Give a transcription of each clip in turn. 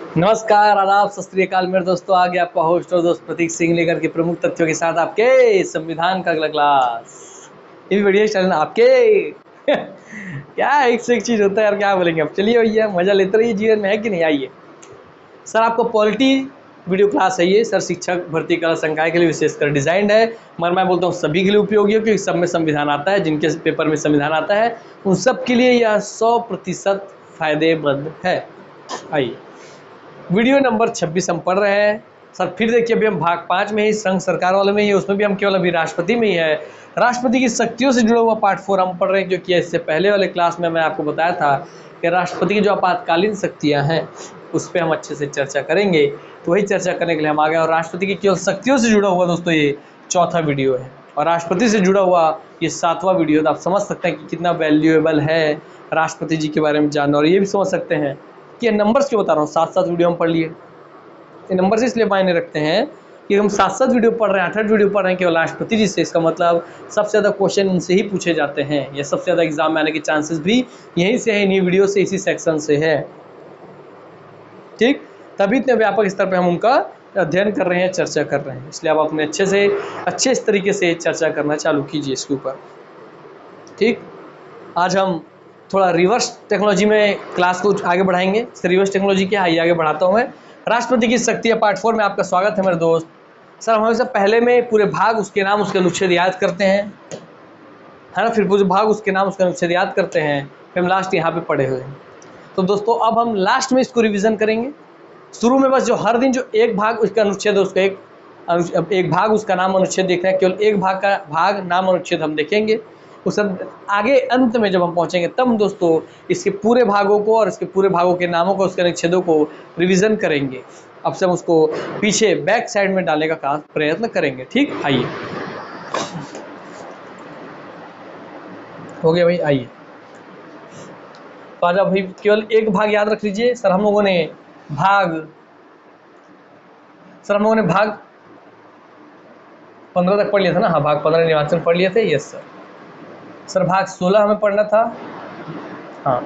नमस्कार, आदाब, सत श्री अकाल मेरे दोस्तों। आ गया आपका होस्ट और दोस्त प्रतीक सिंह लेकर के प्रमुख तथ्यों के साथ आपके संविधान का अगला क्लास। ये भी बढ़िया चैनल आपके क्या एक से एक चीज होता है यार, क्या बोलेंगे। अब चलिए भैया, मजा लेते रहिए जीवन में, है कि नहीं। आइए सर, आपको पॉलिटी वीडियो क्लास है ये सर, शिक्षक भर्ती कला संकाय के लिए विशेषकर डिजाइंड है। मगर मैं बोलता हूँ सभी के लिए उपयोगी है, क्योंकि सब में संविधान आता है। जिनके पेपर में संविधान आता है उन सब के लिए यह 100% फायदेमंद है। आइए, वीडियो नंबर 26 हम पढ़ रहे हैं सर। फिर देखिए, अभी हम भाग 5 में ही संघ सरकार वाले में ही, उसमें भी हम केवल अभी राष्ट्रपति में ही है। राष्ट्रपति की शक्तियों से जुड़ा हुआ पार्ट 4 हम पढ़ रहे हैं, क्योंकि इससे पहले वाले क्लास में मैं आपको बताया था कि राष्ट्रपति की जो आपातकालीन शक्तियां हैं उस पर हम अच्छे से चर्चा करेंगे। तो वही चर्चा करने के लिए हम आ गए, और राष्ट्रपति की केवल शक्तियों से जुड़ा हुआ दोस्तों ये चौथा वीडियो है, और राष्ट्रपति से जुड़ा हुआ ये 7वां वीडियो। तो आप समझ सकते हैं कि कितना वैल्यूएबल है राष्ट्रपति जी के बारे में जानना। और ये भी समझ सकते हैं कि ये नंबर्स क्यों बता रहा हूँ, 7 वीडियो हम पढ़ लिए। ये नंबर्स इसलिए मायने रखते हैं कि हम 7 वीडियो पढ़ रहे हैं, 8 वीडियो पढ़ रहे हैं केवल राष्ट्रपति जी से। इसका मतलब सबसे ज़्यादा क्वेश्चन इनसे ही पूछे जाते हैं, या सबसे ज़्यादा एग्जाम में आने के चांसेस भी यहीं से है, इन्हीं वीडियो से, इसी सेक्शन से है। ठीक, तभी इतने व्यापक स्तर पर हम उनका अध्ययन कर रहे हैं, चर्चा कर रहे हैं। इसलिए आप अपने अच्छे इस तरीके से चर्चा करना चालू कीजिए इसके ऊपर। ठीक, आज हम थोड़ा रिवर्स टेक्नोलॉजी में क्लास को आगे बढ़ाएंगे। रिवर्स टेक्नोलॉजी क्या है, आगे बढ़ाता हूँ मैं। राष्ट्रपति की शक्ति पार्ट 4 में आपका स्वागत है मेरे दोस्त। सर, हम हमेशा पहले में पूरे भाग, उसके नाम, उसके अनुच्छेद याद करते हैं, है ना। फिर पूरे भाग, उसके नाम, उसके अनुच्छेद याद करते हैं, फिर हम लास्ट यहाँ पे पढ़े हुए हैं। तो दोस्तों अब हम लास्ट में इसको रिविजन करेंगे। शुरू में बस जो हर दिन जो एक भाग उसका अनुच्छेद है, उसका एक भाग उसका नाम अनुच्छेद देखना है, केवल एक भाग का भाग नाम अनुच्छेद हम देखेंगे। उस आगे अंत में जब हम पहुंचेंगे तब दोस्तों इसके पूरे भागों को और इसके पूरे भागों के नामों को, उसके अनुच्छेदों को रिवीजन करेंगे। अब से हम उसको पीछे बैक साइड में डालने का प्रयत्न करेंगे। ठीक, आइए, हो गया भाई। आइए, तो आज भाई केवल एक भाग याद रख लीजिए। सर, हम लोगों ने भाग 15 तक पढ़ लिया था ना। हाँ, भाग 15 निर्वाचन पढ़ लिए थे। यस सर, भाग 16 हमें पढ़ना था। हाँ,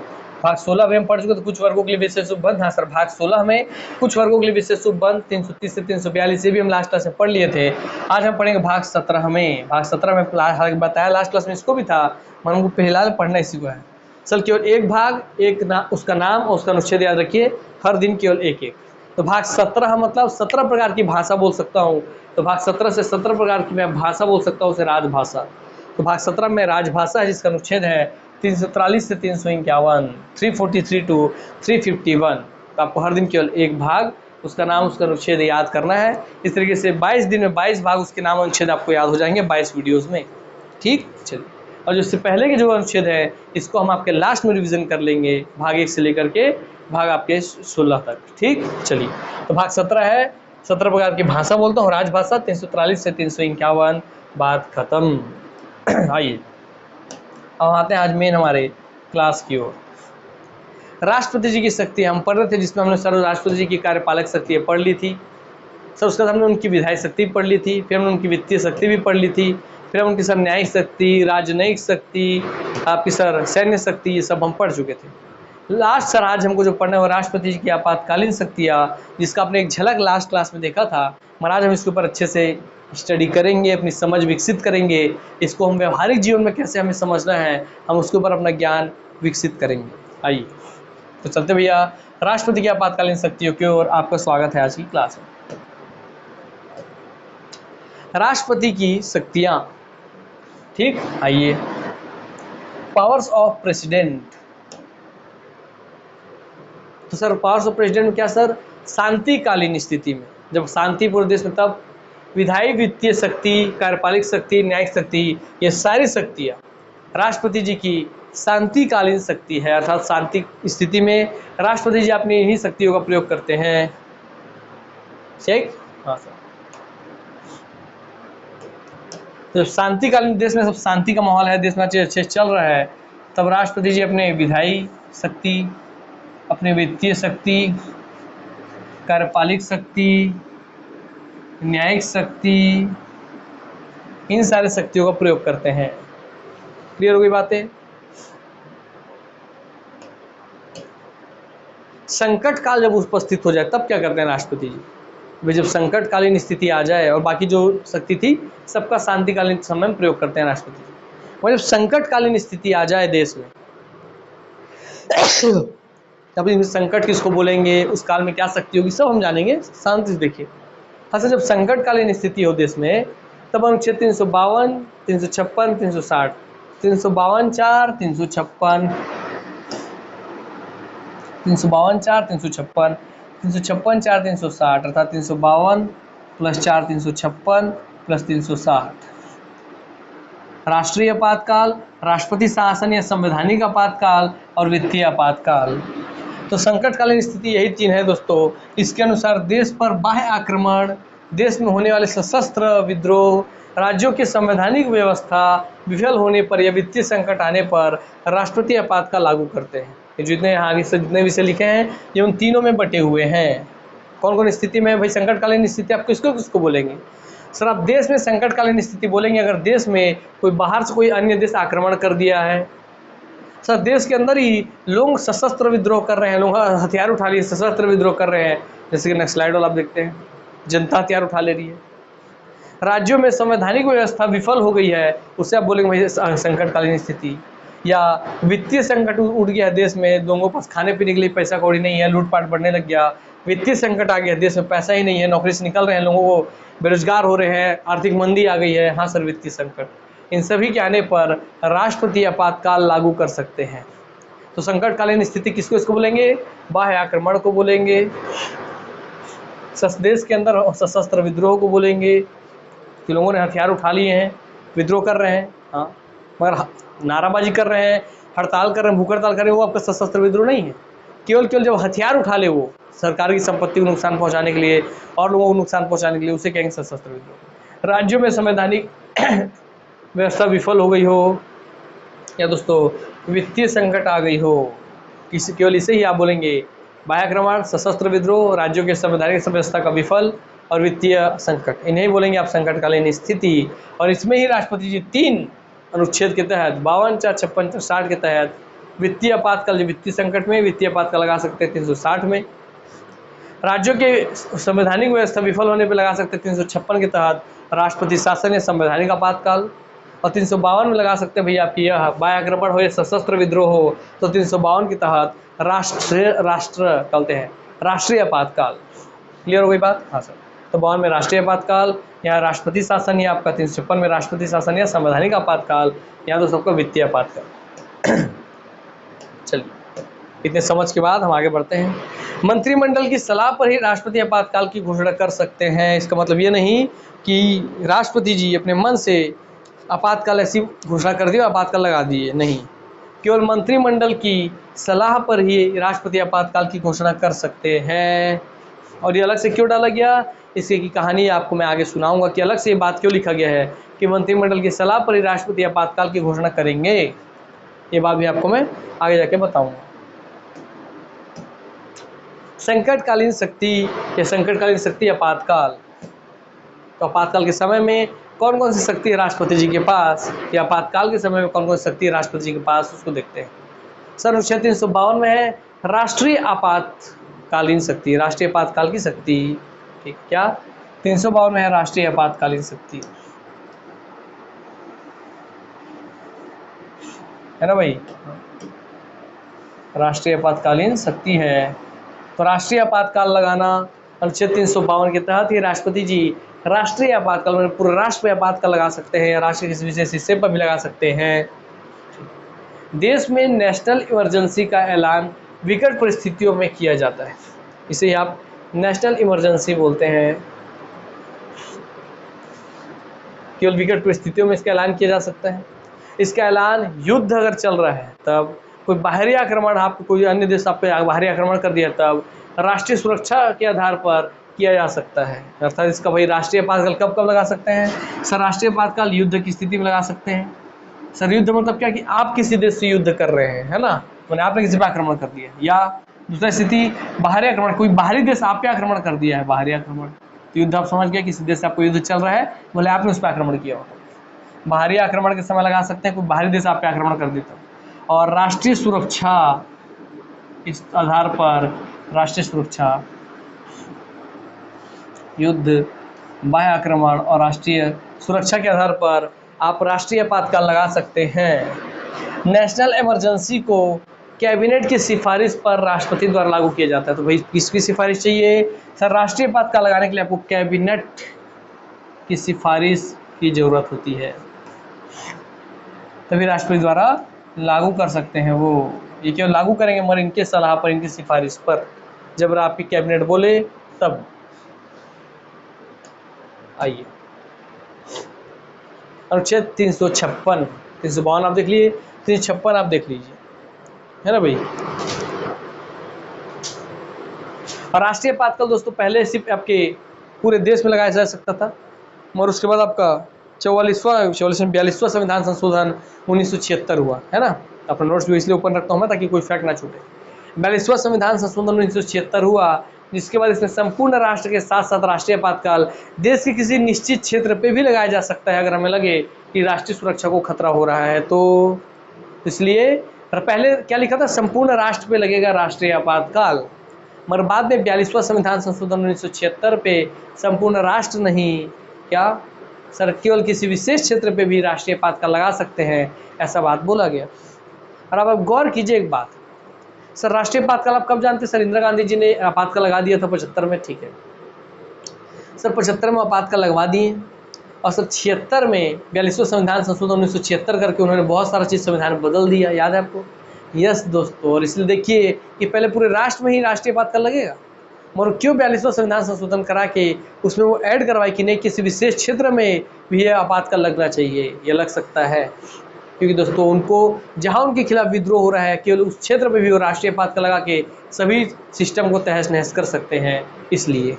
भाग 16 में हम पढ़ चुके थे, कुछ वर्गों के लिए विशेष उपबंध। हाँ सर, भाग 16 में कुछ वर्गों के लिए विशेष उपबंध 330 से 342 से भी हम लास्ट क्लास में पढ़ लिए थे। आज हम पढ़ेंगे भाग 17 में। भाग 17 में बताया लास्ट क्लास में इसको भी था, मगर हमको फिलहाल पढ़ना इसी को है। सर, केवल एक भाग, उसका नाम और उसका अनुच्छेद याद रखिए, हर दिन केवल एक एक। तो भाग 17 मतलब 17 प्रकार की भाषा बोल सकता हूँ। तो भाग 17 से 17 प्रकार की मैं भाषा बोल सकता हूँ, उसे राजभाषा। तो भाग 17 में राजभाषा है, जिसका अनुच्छेद है 343 से 351, 343 टू 351। तो आपको हर दिन केवल एक भाग, उसका नाम, उसका अनुच्छेद याद करना है। इस तरीके से 22 दिन में 22 भाग, उसके नाम अनुच्छेद आपको याद हो जाएंगे 22 वीडियोज़ में। ठीक, चलिए। और जो इससे पहले के जो अनुच्छेद है इसको हम आपके लास्ट में रिविजन कर लेंगे, भाग 1 से लेकर के भाग आपके 16 तक। ठीक, चलिए। तो भाग 17 है, 17 प्रकार की भाषा बोलता हूँ, राजभाषा। 343 से 351, बात खत्म। आइए, अब आते हैं आज मेन हमारे क्लास की ओर। राष्ट्रपति जी की शक्ति हम पढ़ रहे थे, जिसमें हमने सर राष्ट्रपति जी की कार्यपालक शक्ति पढ़ ली थी सर। उसके बाद हमने उनकी विधायी शक्ति पढ़ ली थी, फिर हमने उनकी वित्तीय शक्ति भी पढ़ ली थी, फिर हम उनकी सर न्यायिक शक्ति, राजनयिक शक्ति, आपकी सर सैन्य शक्ति, ये सब हम पढ़ चुके थे। लास्ट सर आज हमको जो पढ़ना है वो राष्ट्रपति जी की आपातकालीन शक्तियाँ, जिसका आपने एक झलक लास्ट क्लास में देखा था। मगर आज हम इसके ऊपर अच्छे से स्टडी करेंगे, अपनी समझ विकसित करेंगे। इसको हम व्यवहारिक जीवन में कैसे हमें समझना है, हम उसके ऊपर अपना ज्ञान विकसित करेंगे। आइए, तो चलते भैया राष्ट्रपति की आपातकालीन शक्तियों की ओर आपका स्वागत है आज की क्लास में। राष्ट्रपति की शक्तियां। ठीक, आइए, पावर्स ऑफ प्रेसिडेंट। तो सर पावर्स ऑफ प्रेसिडेंट में क्या सर, शांतिकालीन स्थिति में, जब शांति पूरे देश में, तब विधायी, वित्तीय शक्ति, कार्यपालिक शक्ति, न्यायिक शक्ति, ये सारी शक्तियाँ राष्ट्रपति जी की शांतिकालीन शक्ति है। अर्थात शांति स्थिति में राष्ट्रपति जी अपनी इन्हीं शक्तियों का प्रयोग करते हैं। ठीक, हाँ सर। जब शांतिकालीन देश में सब शांति का माहौल है, देश में अच्छे चल रहा है, तब राष्ट्रपति जी अपने विधायी शक्ति, अपनी वित्तीय शक्ति, कार्यपालिक शक्ति, न्यायिक शक्ति, इन सारे शक्तियों का प्रयोग करते हैं। क्लियर हो गई बातें। संकट काल जब उपस्थित हो जाए तब क्या करते हैं राष्ट्रपति जी? भाई जब संकटकालीन स्थिति आ जाए और बाकी जो शक्ति थी सबका शांतिकालीन समय में प्रयोग करते हैं राष्ट्रपति जी। और जब संकटकालीन स्थिति आ जाए देश में तब इन संकट किसको बोलेंगे, उस काल में क्या शक्ति होगी, सब हम जानेंगे। शांति से देखिए। अच्छा, जब संकटकालीन स्थिति हो देश में तब अनुच्छेद 352, 356, 360, 352 4, 356, 352 4, 356, 356 4, 360 अर्थात 352 प्लस 4 356 प्लस 360। राष्ट्रीय आपातकाल, राष्ट्रपति शासन या संवैधानिक आपातकाल और वित्तीय आपातकाल। तो संकटकालीन स्थिति यही तीन है दोस्तों। इसके अनुसार देश पर बाह्य आक्रमण, देश में होने वाले सशस्त्र विद्रोह, राज्यों की संवैधानिक व्यवस्था विफल होने पर या वित्तीय संकट आने पर राष्ट्रपति आपातकाल लागू करते हैं। ये जितने आगे से जितने विषय लिखे हैं ये उन तीनों में बटे हुए हैं। कौन कौन स्थिति में भाई संकटकालीन स्थिति आप किसको किसको बोलेंगे? सर आप देश में संकटकालीन स्थिति बोलेंगे अगर देश में कोई बाहर से कोई अन्य देश आक्रमण कर दिया है। सर देश के अंदर ही लोग सशस्त्र विद्रोह कर रहे हैं, लोग हथियार उठा लिए सशस्त्र विद्रोह कर रहे हैं, जैसे कि नेक्स्ट स्लाइड वाला आप देखते हैं, जनता हथियार उठा ले रही है। राज्यों में संवैधानिक व्यवस्था विफल हो गई है, उससे आप बोलेंगे भाई संकटकालीन स्थिति। या वित्तीय संकट उठ गया है देश में, लोगों के पास खाने पीने के लिए पैसा कौड़ी नहीं है, लूटपाट बढ़ने लग गया, वित्तीय संकट आ गया, देश में पैसा ही नहीं है, नौकरी से निकल रहे हैं, लोगों को बेरोजगार हो रहे हैं, आर्थिक मंदी आ गई है। हाँ सर, वित्तीय संकट, इन सभी के आने पर राष्ट्रपति आपातकाल लागू कर सकते हैं। तो संकटकालीन स्थिति किसको इसको बोलेंगे? बाह्य आक्रमण को बोलेंगे, देश के अंदर सशस्त्र विद्रोह को बोलेंगे कि लोगों ने हथियार उठा लिए हैं, विद्रोह कर रहे हैं, हाँ मगर नाराबाजी कर रहे हैं, हड़ताल कर रहे हैं, भूख हड़ताल कर रहे हैं, वो आपका सशस्त्र विद्रोह नहीं है। केवल जब हथियार उठा ले वो सरकार की संपत्ति को नुकसान पहुंचाने के लिए और लोगों को नुकसान पहुंचाने के लिए, उसे कहेंगे सशस्त्र विद्रोह। राज्यों में संवैधानिक व्यवस्था विफल हो गई हो या दोस्तों वित्तीय संकट आ गई हो, केवल इसे ही आप बोलेंगे। बाह्य आक्रमण, सशस्त्र विद्रोह, राज्यों के संवैधानिक व्यवस्था का विफल और वित्तीय संकट, इन्हें बोलेंगे आप संकटकालीन स्थिति। और इसमें ही राष्ट्रपति जी 3 अनुच्छेद के तहत 52, 4, 56, 60 के तहत वित्तीय आपातकाल, जो वित्तीय संकट में वित्तीय आपातकाल लगा सकते हैं 360 में। राज्यों के संवैधानिक व्यवस्था विफल होने पर लगा सकते हैं 356 के तहत राष्ट्रपति शासन या संवैधानिक आपातकाल। और 352 में लगा सकते हैं भैया आपकी यह बाह्य आक्रमण हो या सशस्त्र विद्रोह हो तो 352 के तहत राष्ट्रीय आपातकाल। क्लियर हो गई बात? हाँ सर। तो 52 में राष्ट्रीय आपातकाल, यहाँ राष्ट्रपति शासन या आपका 356 में राष्ट्रपति शासन या संवैधानिक आपातकाल, यहाँ तो सबका वित्तीय आपातकाल। चलिए, इतने समझ के बाद हम आगे बढ़ते हैं। मंत्रिमंडल की सलाह पर ही राष्ट्रपति आपातकाल की घोषणा कर सकते हैं। इसका मतलब ये नहीं कि राष्ट्रपति जी अपने मन से आपातकाल ऐसी घोषणा कर दी और आपातकाल लगा दिए, नहीं। केवल मंत्रिमंडल की सलाह पर ही राष्ट्रपति आपातकाल की घोषणा कर सकते हैं। और ये अलग से क्यों डाला गया, इसकी की कहानी आपको मैं आगे सुनाऊंगा कि अलग से ये बात क्यों लिखा गया है कि मंत्रिमंडल की सलाह पर ही राष्ट्रपति आपातकाल की घोषणा करेंगे। ये बात भी आपको मैं आगे जाके बताऊंगा। संकटकालीन शक्ति या संकटकालीन शक्ति आपातकाल, तो आपातकाल के समय में कौन कौन सी शक्ति है राष्ट्रपति जी के पास, या आपातकाल के समय में कौन कौन सी शक्ति है राष्ट्रपति जी के पास, उसको देखते हैं। सर अनुच्छेद 352 में है राष्ट्रीय आपातकालीन शक्ति, राष्ट्रीय आपातकाल की शक्ति। ठीक, क्या 352 में है राष्ट्रीय आपातकालीन शक्ति, है ना भाई? राष्ट्रीय आपातकालीन शक्ति है। तो राष्ट्रीय आपातकाल लगाना अनुच्छेद 352 के तहत ही राष्ट्रपति जी राष्ट्रीय आपातकाल में पूरे राष्ट्र पे आपातकाल लगा सकते हैं या राष्ट्र के किसी विशेष हिस्से पर भी लगा सकते हैं। देश में नेशनल इमरजेंसी का ऐलान विकट परिस्थितियों में किया जाता है, इसे आप नेशनल इमरजेंसी बोलते हैं। केवल विकट परिस्थितियों में इसका ऐलान किया जा सकता है। इसका ऐलान युद्ध अगर चल रहा है तब, कोई बाहरी आक्रमण, आपको कोई अन्य देश आप पे बाहरी आक्रमण कर दिया तब, राष्ट्रीय सुरक्षा के आधार पर किया जा सकता है। अर्थात इसका भाई राष्ट्रीय आपातकाल कब कब लगा सकते हैं? सर राष्ट्रीय आपातकाल युद्ध की स्थिति में लगा सकते हैं। सर युद्ध मतलब क्या कि आप किसी देश से युद्ध कर रहे हैं, है ना, मैंने आपने किसी पर आक्रमण कर दिया, या दूसरा स्थिति बाहरी आक्रमण, कोई बाहरी देश आप पे आक्रमण कर दिया है, बाहरी आक्रमण। तो युद्ध आप समझ गए, किसी देश से आपको युद्ध चल रहा है, बोले आपने उस पर आक्रमण किया हो, बाहरी आक्रमण के समय लगा सकते हैं, कोई बाहरी देश आप पे आक्रमण कर देता। और राष्ट्रीय सुरक्षा इस आधार पर राष्ट्रीय सुरक्षा, युद्ध, बाह्य आक्रमण और राष्ट्रीय सुरक्षा के आधार पर आप राष्ट्रीय आपातकाल लगा सकते हैं। नेशनल इमरजेंसी को कैबिनेट की सिफारिश पर राष्ट्रपति द्वारा लागू किया जाता है। तो भाई किसकी सिफारिश चाहिए सर? राष्ट्रीय आपातकाल लगाने के लिए आपको कैबिनेट की सिफारिश की जरूरत होती है, तभी राष्ट्रपति द्वारा लागू कर सकते हैं वो। ये केवल लागू करेंगे मगर इनके सलाह पर, इनकी सिफारिश पर, जब आपकी कैबिनेट बोले तब। आइए अनुच्छेद 356, 352 आप देख लीजिए, 356 आप देख लीजिए, है ना भाई। और राष्ट्रीय आपातकाल दोस्तों पहले सिर्फ आपके पूरे देश में लगाया जा सकता था, मगर उसके बाद आपका 42वां संविधान संशोधन 1976 हुआ, है ना। अपना नोट्स भी इसलिए ओपन रखता हूँ मैं ताकि कोई फैक्ट ना छूटे। 42वां संविधान संशोधन 1976 हुआ, जिसके बाद इसमें संपूर्ण राष्ट्र के साथ साथ राष्ट्रीय आपातकाल देश के किसी निश्चित क्षेत्र पे भी लगाया जा सकता है अगर हमें लगे कि राष्ट्रीय सुरक्षा को खतरा हो रहा है तो। इसलिए पहले क्या लिखा था? संपूर्ण राष्ट्र पे लगेगा राष्ट्रीय आपातकाल, मगर बाद में 42वां संविधान संशोधन 1976 पे संपूर्ण राष्ट्र नहीं, क्या सर, केवल किसी विशेष क्षेत्र पे भी राष्ट्रीय आपातकाल लगा सकते हैं, ऐसा बात बोला गया। और अब आप गौर कीजिए एक बात, सर राष्ट्रीय आपातकाल आप कब जानते हैं? सर इंदिरा गांधी जी ने आपातकाल लगा दिया था 75 में, ठीक है सर, 75 में आपातकाल लगवा दिए, और सर 76 में 42वां संविधान संशोधन 1976 करके उन्होंने बहुत सारा चीज़ संविधान में बदल दिया, याद है आपको? यस दोस्तों, और इसलिए देखिए कि पहले पूरे राष्ट्र में ही राष्ट्रीय आपातकाल लगेगा, मगर क्यों 42वां संविधान संशोधन करा के उसमें वो ऐड करवाई कि नहीं किसी विशेष क्षेत्र में भी यह आपातकाल लगना चाहिए, ये लग सकता है क्योंकि दोस्तों उनको जहां उनके खिलाफ विद्रोह हो रहा है केवल उस क्षेत्र में भी वो राष्ट्रीय आपातकाल लगा के सभी सिस्टम को तहस नहस कर सकते हैं, इसलिए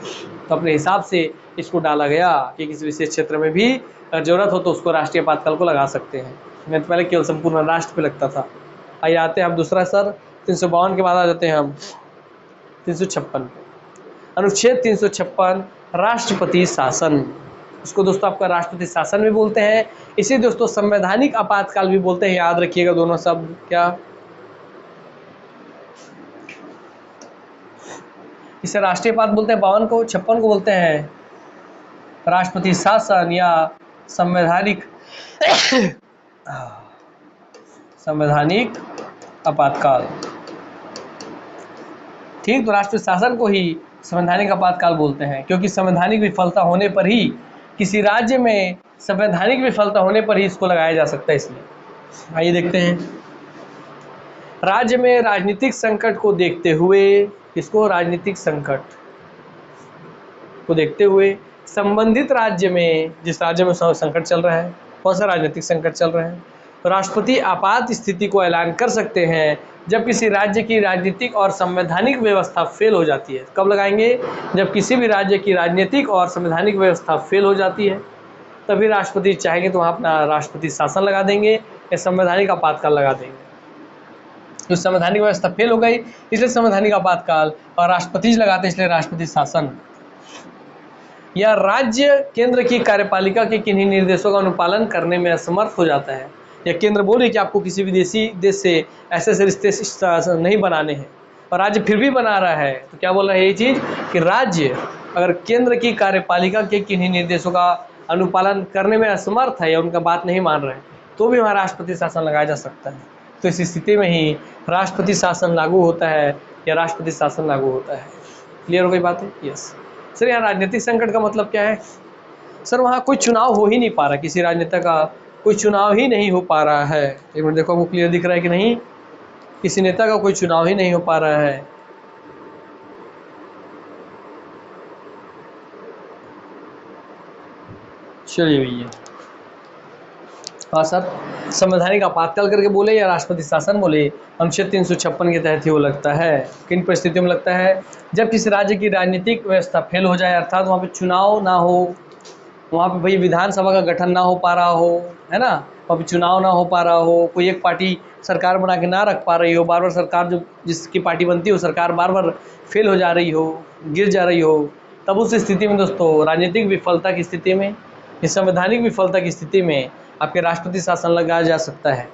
तो अपने हिसाब से इसको डाला गया कि किसी विशेष क्षेत्र में भी जरूरत हो तो उसको राष्ट्रीय आपातकाल को लगा सकते हैं। मैं तो पहले केवल संपूर्ण राष्ट्र पे लगता था। आइए आते हैं हम दूसरा सर 352 के बाद आ जाते हैं हम 356 अनुच्छेद 356 राष्ट्रपति शासन। इसको दोस्तों आपका राष्ट्रपति शासन भी बोलते हैं, इसे दोस्तों संवैधानिक आपातकाल भी बोलते हैं, याद रखिएगा दोनों शब्द। क्या इसे राष्ट्रीय आपात बोलते हैं? 52 को, 56 को बोलते हैं राष्ट्रपति शासन या संवैधानिक आपातकाल। ठीक, तो राष्ट्रीय शासन को ही संवैधानिक आपातकाल बोलते हैं क्योंकि संवैधानिक विफलता होने पर ही, किसी राज्य में संवैधानिक विफलता होने पर ही इसको लगाया जा सकता है, इसलिए। आइए देखते हैं, राज्य में राजनीतिक संकट को देखते हुए, किसको? राजनीतिक संकट को देखते हुए संबंधित राज्य में, जिस राज्य में संकट चल रहा है, कौन सा राजनीतिक संकट चल रहा है, तो राष्ट्रपति आपात स्थिति को ऐलान कर सकते हैं जब किसी राज्य की राजनीतिक और संवैधानिक व्यवस्था फेल हो जाती है। कब लगाएंगे? जब किसी भी राज्य की राजनीतिक और संवैधानिक व्यवस्था फेल हो जाती है, तभी राष्ट्रपति चाहेंगे तो वहाँ अपना राष्ट्रपति शासन लगा देंगे या संवैधानिक आपातकाल लगा देंगे। तो संवैधानिक व्यवस्था फेल हो गई इसलिए संवैधानिक आपातकाल, और राष्ट्रपति लगाते हैं इसलिए राष्ट्रपति शासन। या राज्य केंद्र की कार्यपालिका के किन्हीं निर्देशों का अनुपालन करने में असमर्थ हो जाता है, या केंद्र बोल रही कि आपको किसी विदेशी देश से ऐसे रिश्ते नहीं बनाने हैं और राज्य फिर भी बना रहा है, तो क्या बोल रहा है ये चीज़ कि राज्य अगर केंद्र की कार्यपालिका के किन्हीं निर्देशों का अनुपालन करने में असमर्थ है या उनका बात नहीं मान रहे हैं तो भी वहाँ राष्ट्रपति शासन लगाया जा सकता है। तो इस स्थिति में ही राष्ट्रपति शासन लागू होता है या राष्ट्रपति शासन लागू होता है। क्लियर हो गई बात है? Yes sir. यहाँ राजनीतिक संकट का मतलब क्या है? सर वहाँ कोई चुनाव हो ही नहीं पा रहा, किसी राजनेता का कोई चुनाव ही नहीं हो पा रहा है। एक मिनट देखो आपको क्लियर दिख रहा है कि नहीं? किसी नेता का कोई चुनाव ही नहीं हो पा रहा है। चलिए भैया, हाँ सर, संवैधानिक आपातकाल करके बोले या राष्ट्रपति शासन बोले, अनुच्छेद 356 के तहत ही वो लगता है। किन परिस्थितियों में लगता है? जब किसी राज्य की राजनीतिक व्यवस्था फेल हो जाए, अर्थात वहाँ पे चुनाव ना हो, वहाँ पे भाई विधानसभा का गठन ना हो पा रहा हो, है ना, वहाँ पे चुनाव ना हो पा रहा हो, कोई एक पार्टी सरकार बना के ना रख पा रही हो, बार बार सरकार जो जिसकी पार्टी बनती हो सरकार बार बार फेल हो जा रही हो, गिर जा रही हो, तब उस स्थिति में दोस्तों राजनीतिक विफलता की स्थिति में, संवैधानिक विफलता की स्थिति में आपके राष्ट्रपति शासन लगाया जा सकता है।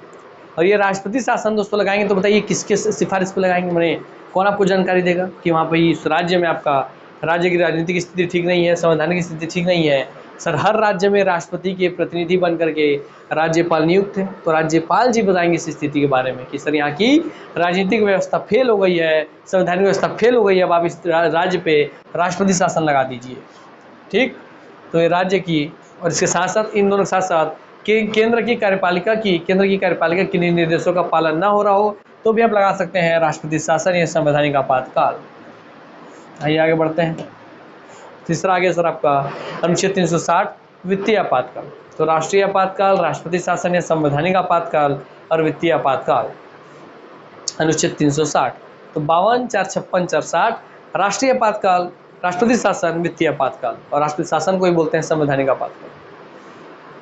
और ये राष्ट्रपति शासन दोस्तों लगाएंगे तो बताइए किसके सिफारिश पे लगाएंगे, मैंने कौन आपको जानकारी देगा कि वहाँ पर इस राज्य में आपका राज्य की राजनीतिक स्थिति ठीक नहीं है, संवैधानिक स्थिति ठीक नहीं है। सर हर राज्य में राष्ट्रपति के प्रतिनिधि बन करके राज्यपाल नियुक्त है, तो राज्यपाल जी बताएंगे इस स्थिति के बारे में कि सर यहाँ की राजनीतिक व्यवस्था फेल हो गई है, संवैधानिक व्यवस्था फेल हो गई है, अब आप इस राज्य पे राष्ट्रपति शासन लगा दीजिए। ठीक, तो ये राज्य की और इसके साथ साथ इन दोनों के साथ साथ केंद्र की कार्यपालिका के निर्देशों का पालन ना हो रहा हो तो भी आप लगा सकते हैं राष्ट्रपति शासन या संवैधानिक आपातकाल। आइए आगे बढ़ते हैं। तीसरा आगे सर आपका अनुच्छेद 360 वित्तीय आपातकाल। तो राष्ट्रीय आपातकाल, राष्ट्रपति शासन या संवैधानिक आपातकाल और वित्तीय आपातकाल। अनुच्छेद 360 तो 52, 456, 460 राष्ट्रीय आपातकाल, राष्ट्रपति शासन, वित्तीय आपातकाल। और राष्ट्रपति शासन को ही बोलते हैं संवैधानिक आपातकाल।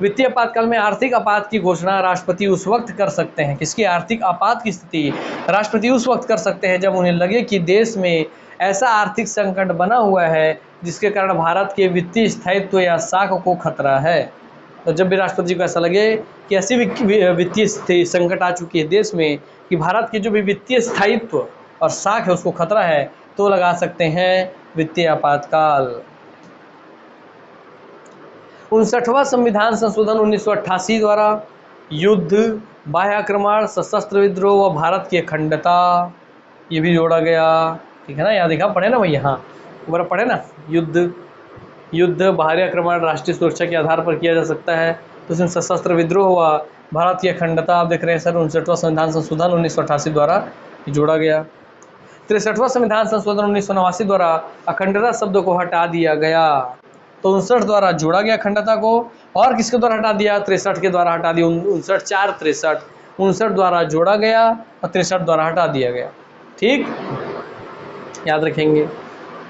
वित्तीय आपातकाल में आर्थिक आपात की घोषणा राष्ट्रपति उस वक्त कर सकते हैं, किसकी आर्थिक आपात की स्थिति राष्ट्रपति उस वक्त कर सकते हैं जब उन्हें लगे कि देश में ऐसा आर्थिक संकट बना हुआ है जिसके कारण भारत के वित्तीय स्थायित्व या साख को खतरा है। तो जब भी राष्ट्रपति जी को ऐसा लगे कि ऐसी वित्तीय संकट आ चुकी है देश में कि भारत के जो भी वित्तीय स्थायित्व और साख है उसको खतरा है, तो लगा सकते हैं वित्तीय आपातकाल। 59वां संविधान संशोधन 1988 द्वारा युद्ध, बाह्य आक्रमण, सशस्त्र विद्रोह व भारत की अखंडता ये भी जोड़ा गया। ठीक है ना, याद देखा पढ़े ना भाई, यहाँ ऊपर पढ़े ना, युद्ध, बाहरी आक्रमण राष्ट्रीय सुरक्षा के आधार पर किया जा सकता है, तो इसमें सशस्त्र विद्रोह हुआ, भारत की अखंडता आप देख रहे हैं सर 59वां संविधान संशोधन 1988 द्वारा जोड़ा गया। 63वां संविधान संशोधन 1989 द्वारा अखंडता शब्द को हटा दिया गया। तो 59 द्वारा जोड़ा गया अखंडता को, और किसके द्वारा हटा दिया, 63 के द्वारा हटा दिया। 59, 4, 63, 59 द्वारा जोड़ा गया और 63 द्वारा हटा दिया गया। ठीक, याद रखेंगे।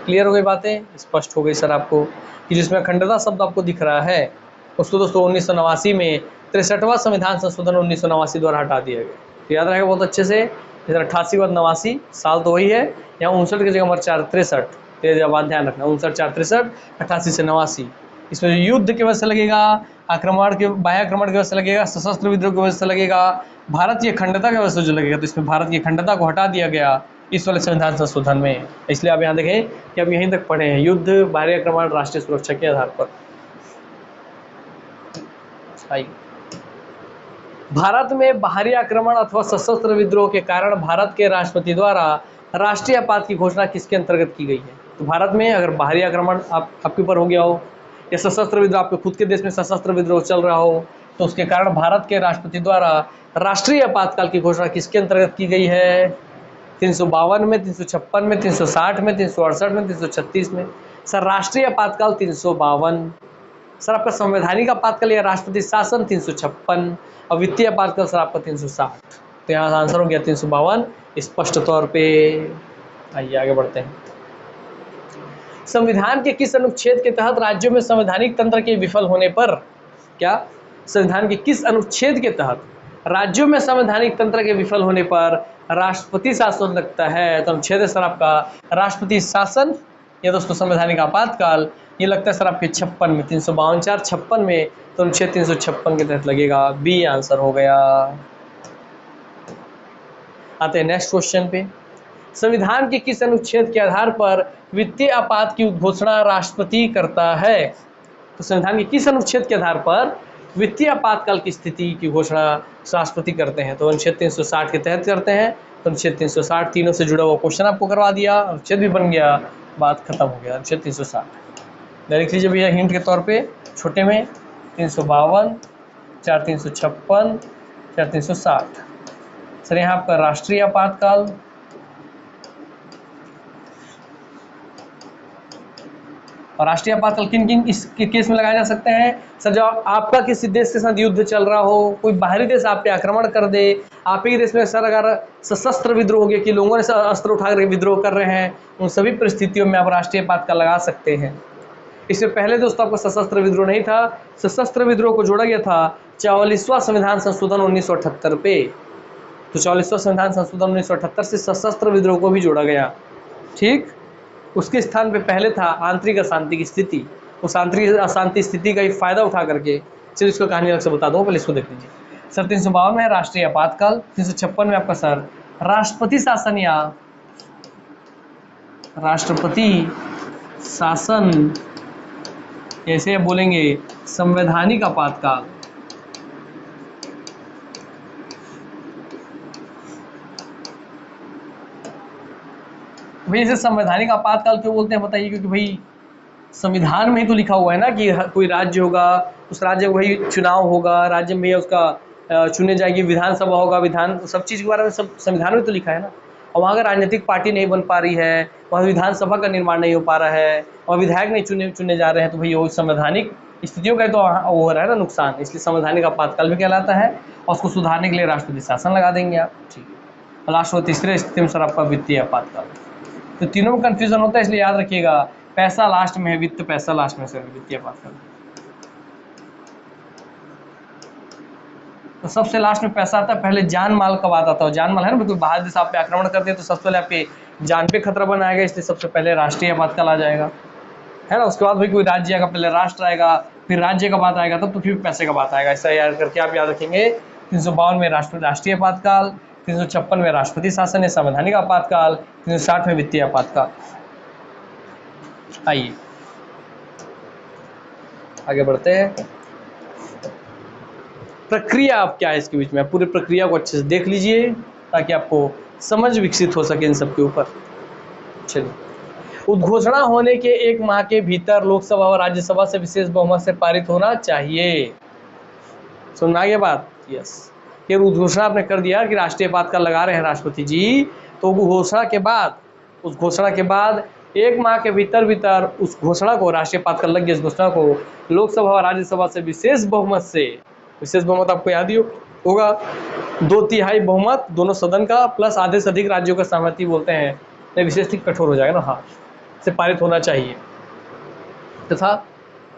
क्लियर हो गई बातें, स्पष्ट हो गई सर आपको कि जिसमें अखंडता शब्द आपको दिख रहा है उसको दोस्तों 1989 में 63वां संविधान संशोधन 1989 द्वारा हटा दिया गया। तो याद रहेगा बहुत अच्छे से, इधर 88 बाद 89 साल तो वही है, यहाँ 59 की जगह नंबर 4, 63 तेज बात ध्यान रखना, 59, 4, 63, 88 से 89। इसमें युद्ध की वजह से लगेगा, आक्रमण के बाह्य आक्रमण की वजह से लगेगा, सशस्त्र विद्रोह की वजह से लगेगा, भारत की अखंडता की वजह से जो लगेगा, तो इसमें भारत की अखंडता को हटा दिया गया इस वाले संविधान संशोधन में। इसलिए आप यहाँ देखें कि अब यहीं तक पढ़े हैं, युद्ध, बाहरी आक्रमण राष्ट्रीय सुरक्षा के आधार पर। भारत में बाहरी आक्रमण अथवा सशस्त्र विद्रोह के कारण भारत के राष्ट्रपति द्वारा राष्ट्रीय आपात की घोषणा किसके अंतर्गत की गई है। तो भारत में अगर बाहरी आक्रमण आपके ऊपर हो गया हो या सशस्त्र विद्रोह आपके खुद के देश में सशस्त्र विद्रोह चल रहा हो, तो उसके कारण भारत के राष्ट्रपति द्वारा राष्ट्रीय आपातकाल की घोषणा किसके अंतर्गत की गई है। 352 में, 356 में, 360 में, 368 में, 336 में। सर राष्ट्रीय आपातकाल 352, सर आपका संवैधानिक आपातकाल या राष्ट्रपति शासन 356 और वित्तीय आपातकाल सर आपका 360। तो यहाँ आंसर हो गया 352 स्पष्ट तौर पे। आइए आगे बढ़ते हैं। संविधान के किस अनुच्छेद के तहत राज्यों में संवैधानिक तंत्र के विफल होने पर, क्या संविधान के किस अनुच्छेद के तहत राज्यों में संवैधानिक तंत्र के विफल होने पर राष्ट्रपति शासन लगता है। तो अनुच्छेद है सर आपका राष्ट्रपति शासन या दोस्तों संवैधानिक आपातकाल, ये लगता है सर आपके 56 में, 352, 4, 56 में। तो अनुच्छेद 356 के तहत लगेगा, बी आंसर हो गया। आते हैं नेक्स्ट क्वेश्चन पे। संविधान के किस अनुच्छेद के आधार पर वित्तीय आपात की घोषणा राष्ट्रपति करता है। तो संविधान के किस अनुच्छेद के आधार पर वित्तीय आपातकाल की स्थिति की घोषणा राष्ट्रपति करते हैं। तो अनुच्छेद 360 के तहत करते हैं। तो अनुच्छेद 360 तीनों से जुड़ा हुआ क्वेश्चन आपको करवा दिया, अनुच्छेद भी बन गया, बात खत्म हो गया। अनुच्छेद 360 डायरेक्ट लीजिए भैया हिंट के तौर पे छोटे में 352, 4, 356, 4, 360। सर यहाँ आपका राष्ट्रीय आपातकाल, और राष्ट्रीय आपातकाल किन किन इस केस में लगाए जा सकते हैं। सर जब आपका किसी देश के साथ युद्ध चल रहा हो, कोई बाहरी देश आप पे आक्रमण कर दे, आप ही देश में सर अगर सशस्त्र विद्रोह हो गया कि लोगों ने अस्त्र उठा कर विद्रोह कर रहे हैं, उन सभी परिस्थितियों में आप राष्ट्रीय आपातकाल लगा सकते हैं। इससे पहले दोस्तों आपका सशस्त्र विद्रोह नहीं था, सशस्त्र विद्रोह को जोड़ा गया था 44वां संविधान संशोधन 1978 पे। तो 44वां संविधान संशोधन 1978 से सशस्त्र विद्रोह को भी जोड़ा गया। ठीक, उसके स्थान पे पहले था आंतरिक अशांति की स्थिति। उस आंतरिक अशांति स्थिति का ही फायदा उठा करके, चलिए इसको कहानी अलग से बता दूँ, पहले इसको देख लीजिए। सर 352 में है राष्ट्रीय आपातकाल। 356 में आपका सर राष्ट्रपति शासन या राष्ट्रपति शासन, कैसे बोलेंगे संवैधानिक आपातकाल। भाई इसे संवैधानिक आपातकाल क्यों बोलते हैं बताइए? क्योंकि भाई संविधान में ही तो लिखा हुआ है ना कि कोई राज्य होगा, उस राज्य में भाई चुनाव होगा, राज्य में उसका चुने जाएगी, विधानसभा होगा, विधान सब चीज़ के बारे में सब संविधान में तो लिखा है ना। और वहाँ अगर राजनीतिक पार्टी नहीं बन पा रही है, वहाँ विधानसभा का निर्माण नहीं हो पा रहा है और विधायक नहीं चुने जा रहे हैं, तो भाई वो संवैधानिक स्थितियों का तो वो हो रहा है ना नुकसान, इसलिए संवैधानिक आपातकाल भी कहलाता है। और उसको सुधारने के लिए राष्ट्रपति शासन लगा देंगे आप। ठीक है, लास्ट और तीसरे स्थिति में सर आपका वित्तीय आपातकाल। तो तीनों में कन्फ्यूजन होता है, इसलिए याद रखिएगा पैसा लास्ट में है, वित्त पैसा लास्ट में सर वित्तीय आपातकाल। तो सबसे लास्ट में पैसा आता है, पहले जान माल का बात आता है। जान माल है ना, कोई बाहर देश आप पे आक्रमण करते हैं तो सबसे पहले आपके जान पे खतरा बनाएगा, इसलिए सबसे पहले राष्ट्रीय आपातकाल आ जाएगा, है ना। उसके बाद भाई कोई राज्य आएगा, पहले राष्ट्र आएगा, फिर राज्य का बात आएगा, तब तो फिर पैसे का बात आएगा। ऐसा याद करके आप याद रखेंगे। 352 में राष्ट्रीय आपातकाल, 356 में राष्ट्रपति शासन है संवैधानिक आपातकाल, 360 में वित्तीय आपातकाल। आइए आगे बढ़ते हैं। प्रक्रिया आप क्या है इसके बीच में, पूरी प्रक्रिया को अच्छे से देख लीजिए ताकि आपको समझ विकसित हो सके इन सब के ऊपर। चलिए, उद्घोषणा होने के 1 माह के भीतर लोकसभा और राज्यसभा से विशेष बहुमत से पारित होना चाहिए। सुनना ये बात? यस। ये उद्घोषणा आपने कर दिया कि राष्ट्रीय आपातकाल लगा रहे हैं राष्ट्रपति जी, तो उस घोषणा के बाद 1 माह के भीतर उस घोषणा को, राष्ट्रीय आपातकाल लग गया, इस घोषणा को लोकसभा और राज्यसभा से विशेष बहुमत आपको याद ही होगा, 2/3 बहुमत दोनों सदन का प्लस आधे से अधिक राज्यों का सहमति बोलते हैं, विशेष कठोर हो जाएगा ना, हाँ, से पारित होना चाहिए। तथा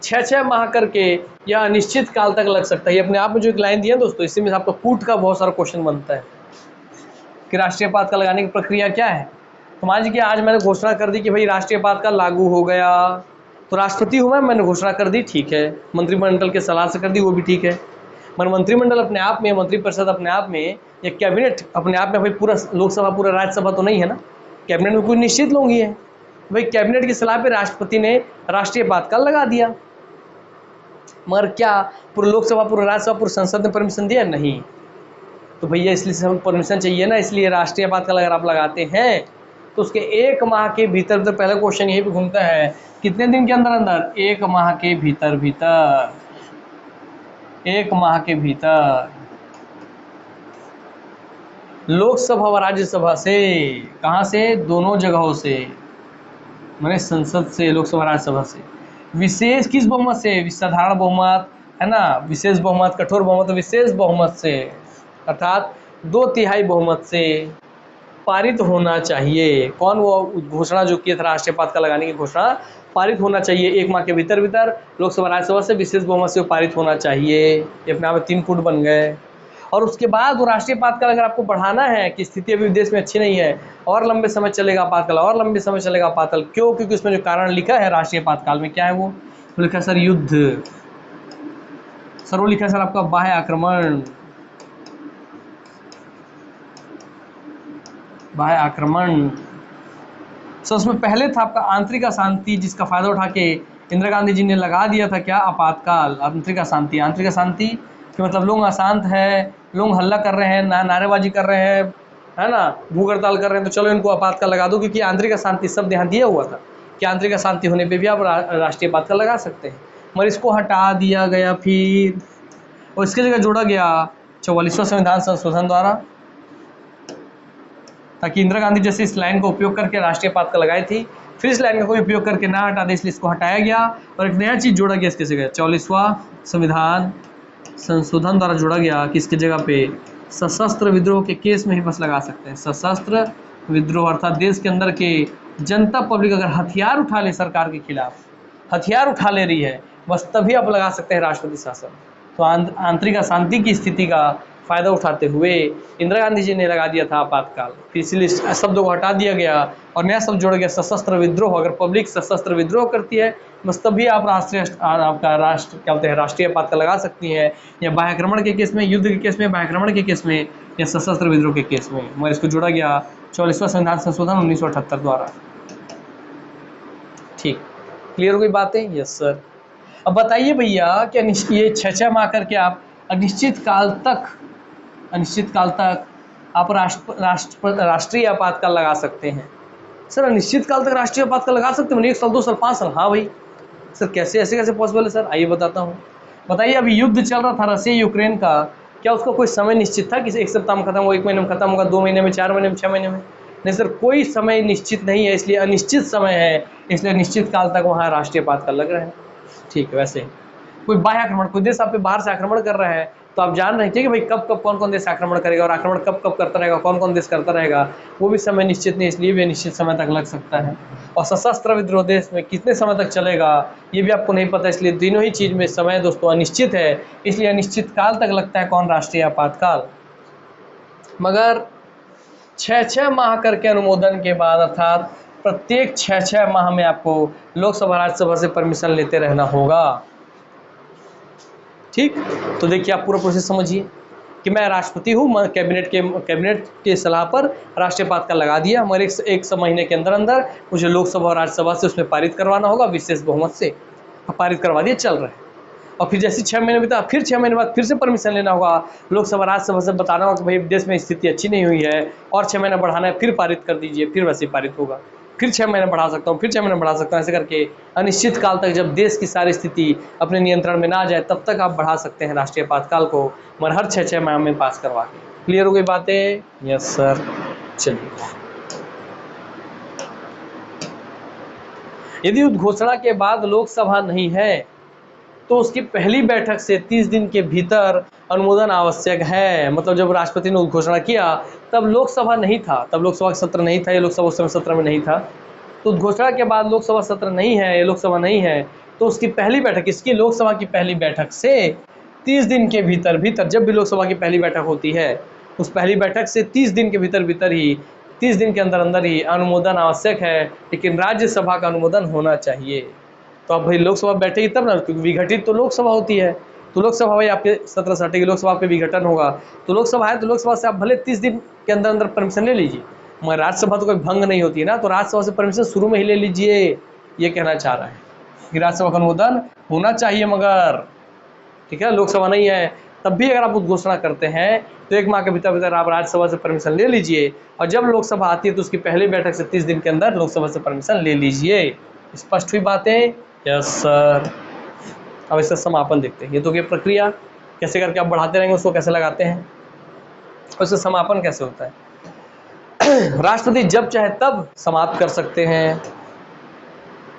6 माह करके यह अनिश्चित काल तक लग सकता है। ये अपने आप में जो एक लाइन दिया दोस्तों, इसी में आपका कूट का बहुत सारा क्वेश्चन बनता है कि राष्ट्रीय आपातकाल लगाने की प्रक्रिया क्या है। तो मान लीजिए कि आज मैंने घोषणा कर दी कि भाई राष्ट्रीय आपातकाल लागू हो गया, तो राष्ट्रपति हूँ मैंने घोषणा कर दी, ठीक है, मंत्रिमंडल के सलाह से कर दी, वो भी ठीक है। मगर मंत्रिमंडल अपने आप में, मंत्रिपरिषद अपने आप में, या कैबिनेट अपने आप में, भाई पूरा लोकसभा पूरा राज्यसभा तो नहीं है ना, कैबिनेट में कोई निश्चित लोग ही है। भाई कैबिनेट की सलाह पे राष्ट्रपति ने राष्ट्रीय आपातकाल लगा दिया, मगर क्या पूरा लोकसभा, पूरा राज्यसभा, पूरा संसद ने परमिशन दिया? नहीं। तो भैया इसलिए परमिशन चाहिए ना, इसलिए राष्ट्रीय आपातकाल अगर आप लगाते हैं तो उसके 1 माह के भीतर, तो पहला क्वेश्चन यही भी घूमता है, कितने दिन के अंदर? 1 माह के भीतर 1 माह के भीतर लोकसभा और राज्यसभा से, कहाँ से? दोनों जगहों से, मैंने संसद से, लोकसभा राज्यसभा से, विशेष किस बहुमत से? साधारण बहुमत है ना, विशेष बहुमत, कठोर बहुमत, विशेष बहुमत से, अर्थात 2/3 बहुमत से पारित होना चाहिए। कौन? वो घोषणा जो किया था राष्ट्रीय आपातकाल लगाने की घोषणा, पारित होना चाहिए 1 माह के भीतर लोकसभा राज्यसभा से विशेष बहुमत से पारित होना चाहिए। ये अपने आप में 3 कूट बन गए। और उसके बाद वो राष्ट्रीय आपातकाल अगर आपको बढ़ाना है कि स्थिति अभी देश में अच्छी नहीं है, और लंबे समय चलेगा आपातकाल, और लंबे समय चलेगा आपातकाल, क्यों? क्योंकि उसमें जो कारण लिखा है राष्ट्रीय आपातकाल में, क्या है वो लिखा है सर? युद्ध। सर वो लिखा है सर आपका बाह्य आक्रमण। सो उसमें पहले था आपका आंतरिक अशांति, जिसका फायदा उठा के इंदिरा गांधी जी ने लगा दिया था क्या? आपातकाल। आंतरिक अशांति कि मतलब लोग अशांत है, लोग हल्ला कर रहे हैं, नारेबाजी कर रहे हैं, है ना, भूख हड़ताल कर रहे हैं, तो चलो इनको आपातकाल लगा दो, क्योंकि आंतरिक अशांति शब्द यहाँ दिया हुआ था कि आंतरिक अशांति होने पे भी आप राष्ट्रीय आपातकाल लगा सकते हैं। मगर इसको हटा दिया गया फिर, और इसकी जगह जोड़ा गया 44वां संविधान संशोधन द्वारा, ताकि इंदिरा गांधी जैसे इस लाइन का उपयोग करके राष्ट्रीय आपातकाल लगाई थी, फिर इस लाइन का कोई उपयोग करके ना हटा दे, इसलिए इसको हटाया गया और एक नया चीज़ जोड़ा गया इसके जगह। 44वां संविधान संशोधन द्वारा जोड़ा गया कि इसकी जगह पे सशस्त्र विद्रोह के केस में ही बस लगा सकते हैं। सशस्त्र विद्रोह अर्थात देश के अंदर के जनता पब्लिक अगर हथियार उठा ले, सरकार के खिलाफ हथियार उठा ले रही है, बस तभी आप लगा सकते हैं राष्ट्रपति शासन। तो आंतरिक अशांति की स्थिति का फायदा उठाते हुए इंदिरा गांधी जी ने लगा दिया था आपातकाल। फिर इसलिए शब्दों को हटा दिया गया और नया शब्द जोड़ गया सशस्त्र विद्रोह। अगर पब्लिक सशस्त्र विद्रोह करती है बस तभी आप आपका राष्ट्र क्या बोलते हैं राष्ट्रीय आपातकाल लगा सकती है, या बाह्याक्रमण के केस में, युद्ध के केस में, बाह्याक्रमण के केस में, या सशस्त्र विद्रोह के केस में। मगर इसको जोड़ा गया 44वां संविधान संशोधन 1978 द्वारा। ठीक, क्लियर हो गई बातें? Yes sir. अब बताइए भैया कि ये 6 माह करके आप अनिश्चित काल तक आप राष्ट्रीय आपातकाल लगा सकते हैं। सर अनिश्चित काल तक राष्ट्रीय आपातकाल लगा सकते हैं, 1 साल 2 साल 5 साल? हाँ भाई। सर कैसे, ऐसे कैसे पॉसिबल है सर? आइए बताता हूँ। बताइए अभी युद्ध चल रहा था रसिया यूक्रेन का, क्या उसका कोई समय निश्चित था कि 1 सप्ताह में खत्म होगा, 1 महीने में खत्म होगा, 2 महीने में, 4 महीने में, 6 महीने में? नहीं सर, कोई समय निश्चित नहीं है, इसलिए अनिश्चित समय है, इसलिए निश्चित काल तक वहाँ राष्ट्रीय आपातकाल लग रहा है। ठीक है। वैसे कोई बाह्य आक्रमण, कोई देश आप पे बाहर से आक्रमण कर रहा है तो आप जान रहे थे कि भाई कब कब कौन कौन देश आक्रमण करेगा और आक्रमण कब कब करता रहेगा, कौन कौन देश करता रहेगा, वो भी समय निश्चित नहीं, इसलिए भी निश्चित समय तक लग सकता है। और सशस्त्र विद्रोह देश में कितने समय तक चलेगा ये भी आपको नहीं पता, इसलिए तीनों ही चीज में समय दोस्तों अनिश्चित है, इसलिए अनिश्चित काल तक लगता है कौन? राष्ट्रीय आपातकाल। मगर 6 माह करके अनुमोदन के बाद, अर्थात प्रत्येक 6 माह में आपको लोकसभा राज्यसभा से परमिशन लेते रहना होगा। ठीक, तो देखिए आप पूरा प्रोसेस समझिए कि मैं राष्ट्रपति हूँ, कैबिनेट के सलाह पर राष्ट्रीय आपातकाल लगा दिया, मगर एक महीने के अंदर अंदर मुझे लोकसभा और राज्यसभा से उसमें पारित करवाना होगा, विशेष बहुमत से पारित करवा दिए, चल रहे हैं। और फिर जैसे 6 महीने बीता, फिर 6 महीने बाद फिर से परमिशन लेना होगा, लोकसभा राज्यसभा से बताना होगा कि भाई देश में स्थिति अच्छी नहीं हुई है और 6 महीने बढ़ाना है, फिर पारित कर दीजिए, फिर वैसे पारित होगा, फिर 6 महीने बढ़ा सकता हूँ, फिर 6 महीने बढ़ा सकता हूँ, ऐसे करके अनिश्चित काल तक जब देश की सारी स्थिति अपने नियंत्रण में ना आ जाए तब तक आप बढ़ा सकते हैं राष्ट्रीय आपातकाल को, मगर हर 6 माह में पास करवा के। क्लियर हो गई बातें? Yes sir. चलिए, यदि उद्घोषणा के बाद लोकसभा नहीं है तो उसकी पहली बैठक से 30 दिन के भीतर अनुमोदन आवश्यक है। मतलब जब राष्ट्रपति ने उद्घोषणा किया तब लोकसभा नहीं था, तब लोकसभा का सत्र नहीं था, ये लोकसभा उस समय सत्र में नहीं था, तो उद्घोषणा के बाद लोकसभा सत्र नहीं है, ये लोकसभा नहीं है, तो उसकी पहली बैठक, इसकी लोकसभा की पहली बैठक से 30 दिन के भीतर जब भी लोकसभा की पहली बैठक होती है उस पहली बैठक से 30 दिन के भीतर ही, 30 दिन के अंदर ही अनुमोदन आवश्यक है, लेकिन राज्यसभा का अनुमोदन होना चाहिए। तो अब भाई लोकसभा बैठेगी तब ना, क्योंकि विघटित तो लोकसभा होती है, तो लोकसभा भाई आपके सत्र से हटेगी, लोकसभा पे विघटन होगा, तो लोकसभा है तो लोकसभा से आप भले 30 दिन के अंदर परमिशन ले लीजिए, मगर राज्यसभा तो कोई भंग नहीं होती है ना, तो राज्यसभा से परमिशन शुरू में ही ले लीजिए, ये कहना चाह रहा है कि राज्यसभा का अनुमोदन होना चाहिए। मगर ठीक है, लोकसभा नहीं है तब भी अगर आप उद्घोषणा करते हैं तो 1 माह के भीतर आप राज्यसभा से परमिशन ले लीजिए, और जब लोकसभा आती है तो उसकी पहली बैठक से 30 दिन के अंदर लोकसभा से परमिशन ले लीजिए। स्पष्ट हुई बातें? Yes sir. अब इसका समापन देखते हैं। ये तो क्या प्रक्रिया कैसे करके आप बढ़ाते रहेंगे, उसको कैसे लगाते हैं, और इसका समापन कैसे होता है। राष्ट्रपति जब चाहे तब समाप्त कर सकते हैं।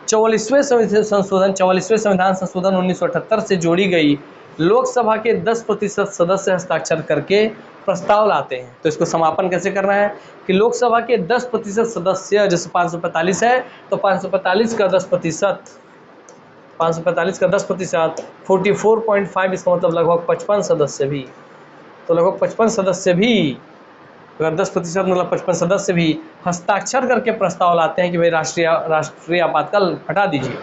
44वें संविधान संशोधन 1978 से जोड़ी गई लोकसभा के 10% सदस्य हस्ताक्षर करके प्रस्ताव लाते हैं। तो इसको समापन कैसे करना है कि लोकसभा के 10% सदस्य, जैसे 545 है तो 545 का 10%, 545 का 10%, 44.5, इसका मतलब लगभग 55 सदस्य भी, तो लगभग 55 सदस्य भी, अगर 10% मतलब 55 सदस्य भी हस्ताक्षर करके प्रस्ताव लाते हैं कि भाई राष्ट्रीय आपातकाल हटा दीजिए,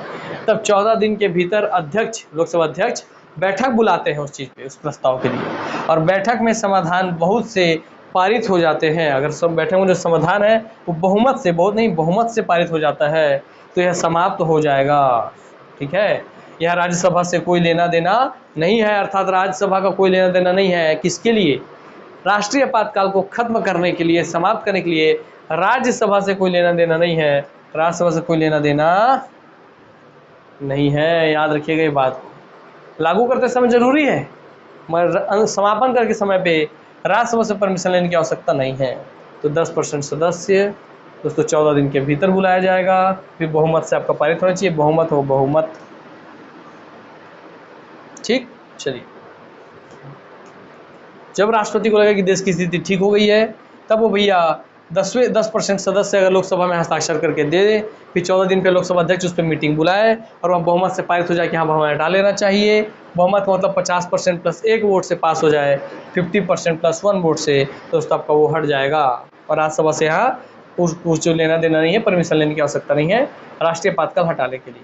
तब 14 दिन के भीतर अध्यक्ष, लोकसभा अध्यक्ष बैठक बुलाते हैं उस चीज़ पे, उस प्रस्ताव के लिए, और बैठक में समाधान बहुत से पारित हो जाते हैं। अगर सब बैठक में जो समाधान है वो बहुमत से, बहुत नहीं बहुमत से पारित हो जाता है तो यह समाप्त हो जाएगा। ठीक है, यह राज्यसभा से कोई लेना देना नहीं है, अर्थात राज्यसभा का कोई लेना देना नहीं है। किसके लिए? राष्ट्रीय आपातकाल को खत्म करने के लिए, समाप्त करने के लिए राज्यसभा से कोई लेना देना नहीं है, राज्यसभा से कोई लेना देना नहीं है। याद रखिएगा ये बात, लागू करते समय जरूरी है मगर समापन करके समय पे राज्यसभा से परमिशन लेने की आवश्यकता नहीं है। तो 10% सदस्य दोस्तों 14 दिन के भीतर बुलाया जाएगा, फिर बहुमत से आपका पारित होना चाहिए, बहुमत हो बहुमत। ठीक, चलिए, जब राष्ट्रपति को लगे कि देश की स्थिति ठीक हो गई है तब वो भैया 10% सदस्य अगर लोकसभा में हस्ताक्षर करके दे दें, फिर 14 दिन पे लोकसभा अध्यक्ष उस पर मीटिंग बुलाए और वहाँ बहुमत से पारित हो जाए कि हाँ बहुमत हटा लेना चाहिए। बहुमत का मतलब 50% प्लस 1 वोट से पास हो जाए, 50% प्लस 1 वोट से, तो दोस्तों आपका वो हट जाएगा और राज्यसभा से यहाँ कुछ लेना देना नहीं है, परमिशन लेने की आवश्यकता नहीं है राष्ट्रीय आपातकाल हटाने के लिए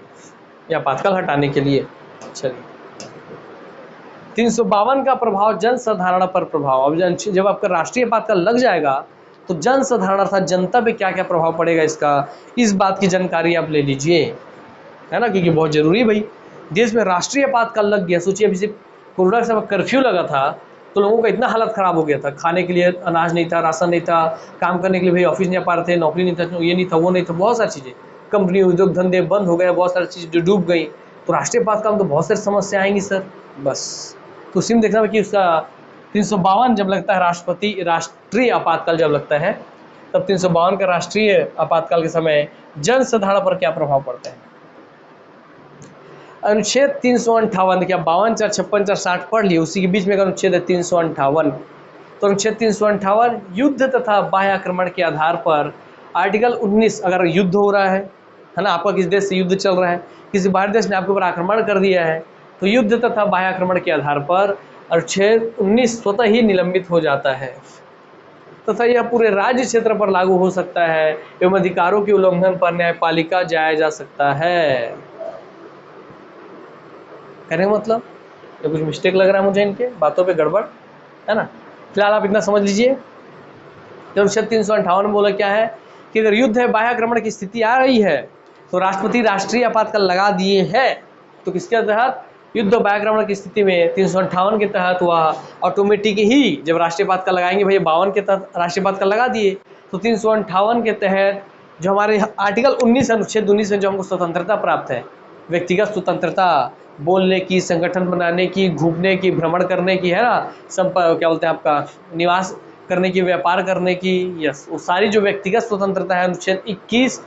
या आपातकाल हटाने के लिए। चलिए 352 का प्रभाव जन साधारण पर प्रभाव। अब जब आपका राष्ट्रीय आपातकाल लग जाएगा तो जन साधारण अर्थात जनता पे क्या क्या प्रभाव पड़ेगा इसका, इस बात की जानकारी आप ले लीजिए, है ना, क्योंकि बहुत जरूरी है भाई। देश में राष्ट्रीय आपातकाल लग गया, सोचिए अभी से कोरोना से कर्फ्यू लगा था तो लोगों का इतना हालत खराब हो गया था, खाने के लिए अनाज नहीं था, राशन नहीं था, काम करने के लिए भाई ऑफिस नहीं आ पा रहे थे, नौकरी नहीं था, ये नहीं था, वो नहीं था, बहुत सारी चीज़ें, कंपनी उद्योग धंधे बंद हो गए, बहुत सारी चीज़ें जो डूब गई। तो राष्ट्रीय आपातकाल में तो बहुत सारी समस्या आएंगी सर। बस तो उसी में देखना है कि उसका 352 जब लगता है राष्ट्रीय आपातकाल जब लगता है तब 352 का राष्ट्रीय आपातकाल के समय जन साधारण पर क्या प्रभाव पड़ता है। अनुच्छेद 358 क्या 52 4 56 4 60 पढ़ लिए, उसी के बीच में अनुच्छेद है 358। तो अनुच्छेद 358 युद्ध तथा बाह्य आक्रमण के आधार पर आर्टिकल 19 अगर युद्ध हो रहा है ना, आपका किसी देश से युद्ध चल रहा है, किसी बाहरी देश ने आपके ऊपर आक्रमण कर दिया है, तो युद्ध तथा बाह्य आक्रमण के आधार पर अनुच्छेद 19 स्वतः ही निलंबित हो जाता है तथा यह पूरे राज्य क्षेत्र पर लागू हो सकता है एवं अधिकारों के उल्लंघन पर न्यायपालिका जाया जा सकता है। कहने का मतलब ये कुछ मिस्टेक लग रहा है मुझे, इनके बातों पे गड़बड़ है ना। फिलहाल आप इतना समझ लीजिए, तो अनुच्छेद 358 में बोला क्या है कि अगर युद्ध है, बाह्य आक्रमण की स्थिति आ रही है तो राष्ट्रपति राष्ट्रीय आपातकाल लगा दिए हैं, तो किसके तहत, युद्ध और बाह्य आक्रमण की स्थिति में 358 के तहत वह ऑटोमेटिक ही जब राष्ट्रीय आपातकाल लगाएंगे, भैया 52 के तहत राष्ट्रीय आपातकाल लगा दिए, तो 358 के तहत जो हमारे आर्टिकल 19 अनुच्छेद 19 में जो हमको स्वतंत्रता प्राप्त है, व्यक्तिगत स्वतंत्रता, बोलने की, संगठन बनाने की, घूमने की, भ्रमण करने की, है ना, क्या बोलते हैं आपका निवास करने की, व्यापार करने की, यस, वो सारी जो व्यक्तिगत स्वतंत्रता है अनुच्छेद 21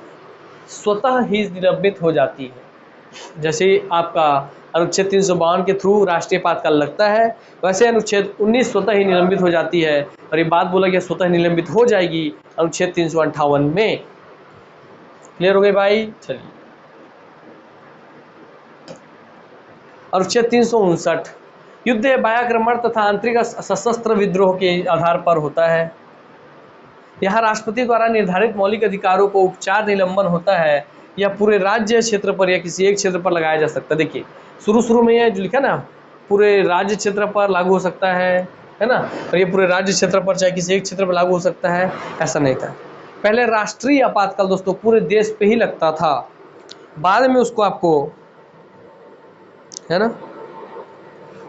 स्वतः ही निलंबित हो जाती है। जैसे आपका अनुच्छेद 352 के थ्रू राष्ट्रीय आपातकाल लगता है, वैसे अनुच्छेद 19 स्वतः ही निलंबित हो जाती है और ये बात बोला गया स्वतः निलंबित हो जाएगी अनुच्छेद 358 में। क्लियर हो गई भाई। चलिए अनुच्छेद 359 युद्ध या बाह्य आक्रमण तथा आंतरिक सशस्त्र विद्रोह के आधार पर होता है। यहाँ राष्ट्रपति द्वारा निर्धारित मौलिक अधिकारों को उपचार निलंबन होता है या पूरे राज्य क्षेत्र पर या किसी एक क्षेत्र पर लगाया जा सकता है। देखिए शुरू में ये जो लिखा ना, पूरे राज्य क्षेत्र पर लागू हो सकता है ना, और ये पूरे राज्य क्षेत्र पर चाहे किसी एक क्षेत्र पर लागू हो सकता है, ऐसा नहीं था। पहले राष्ट्रीय आपातकाल दोस्तों पूरे देश पे ही लगता था, बाद में उसको आपको, है ना,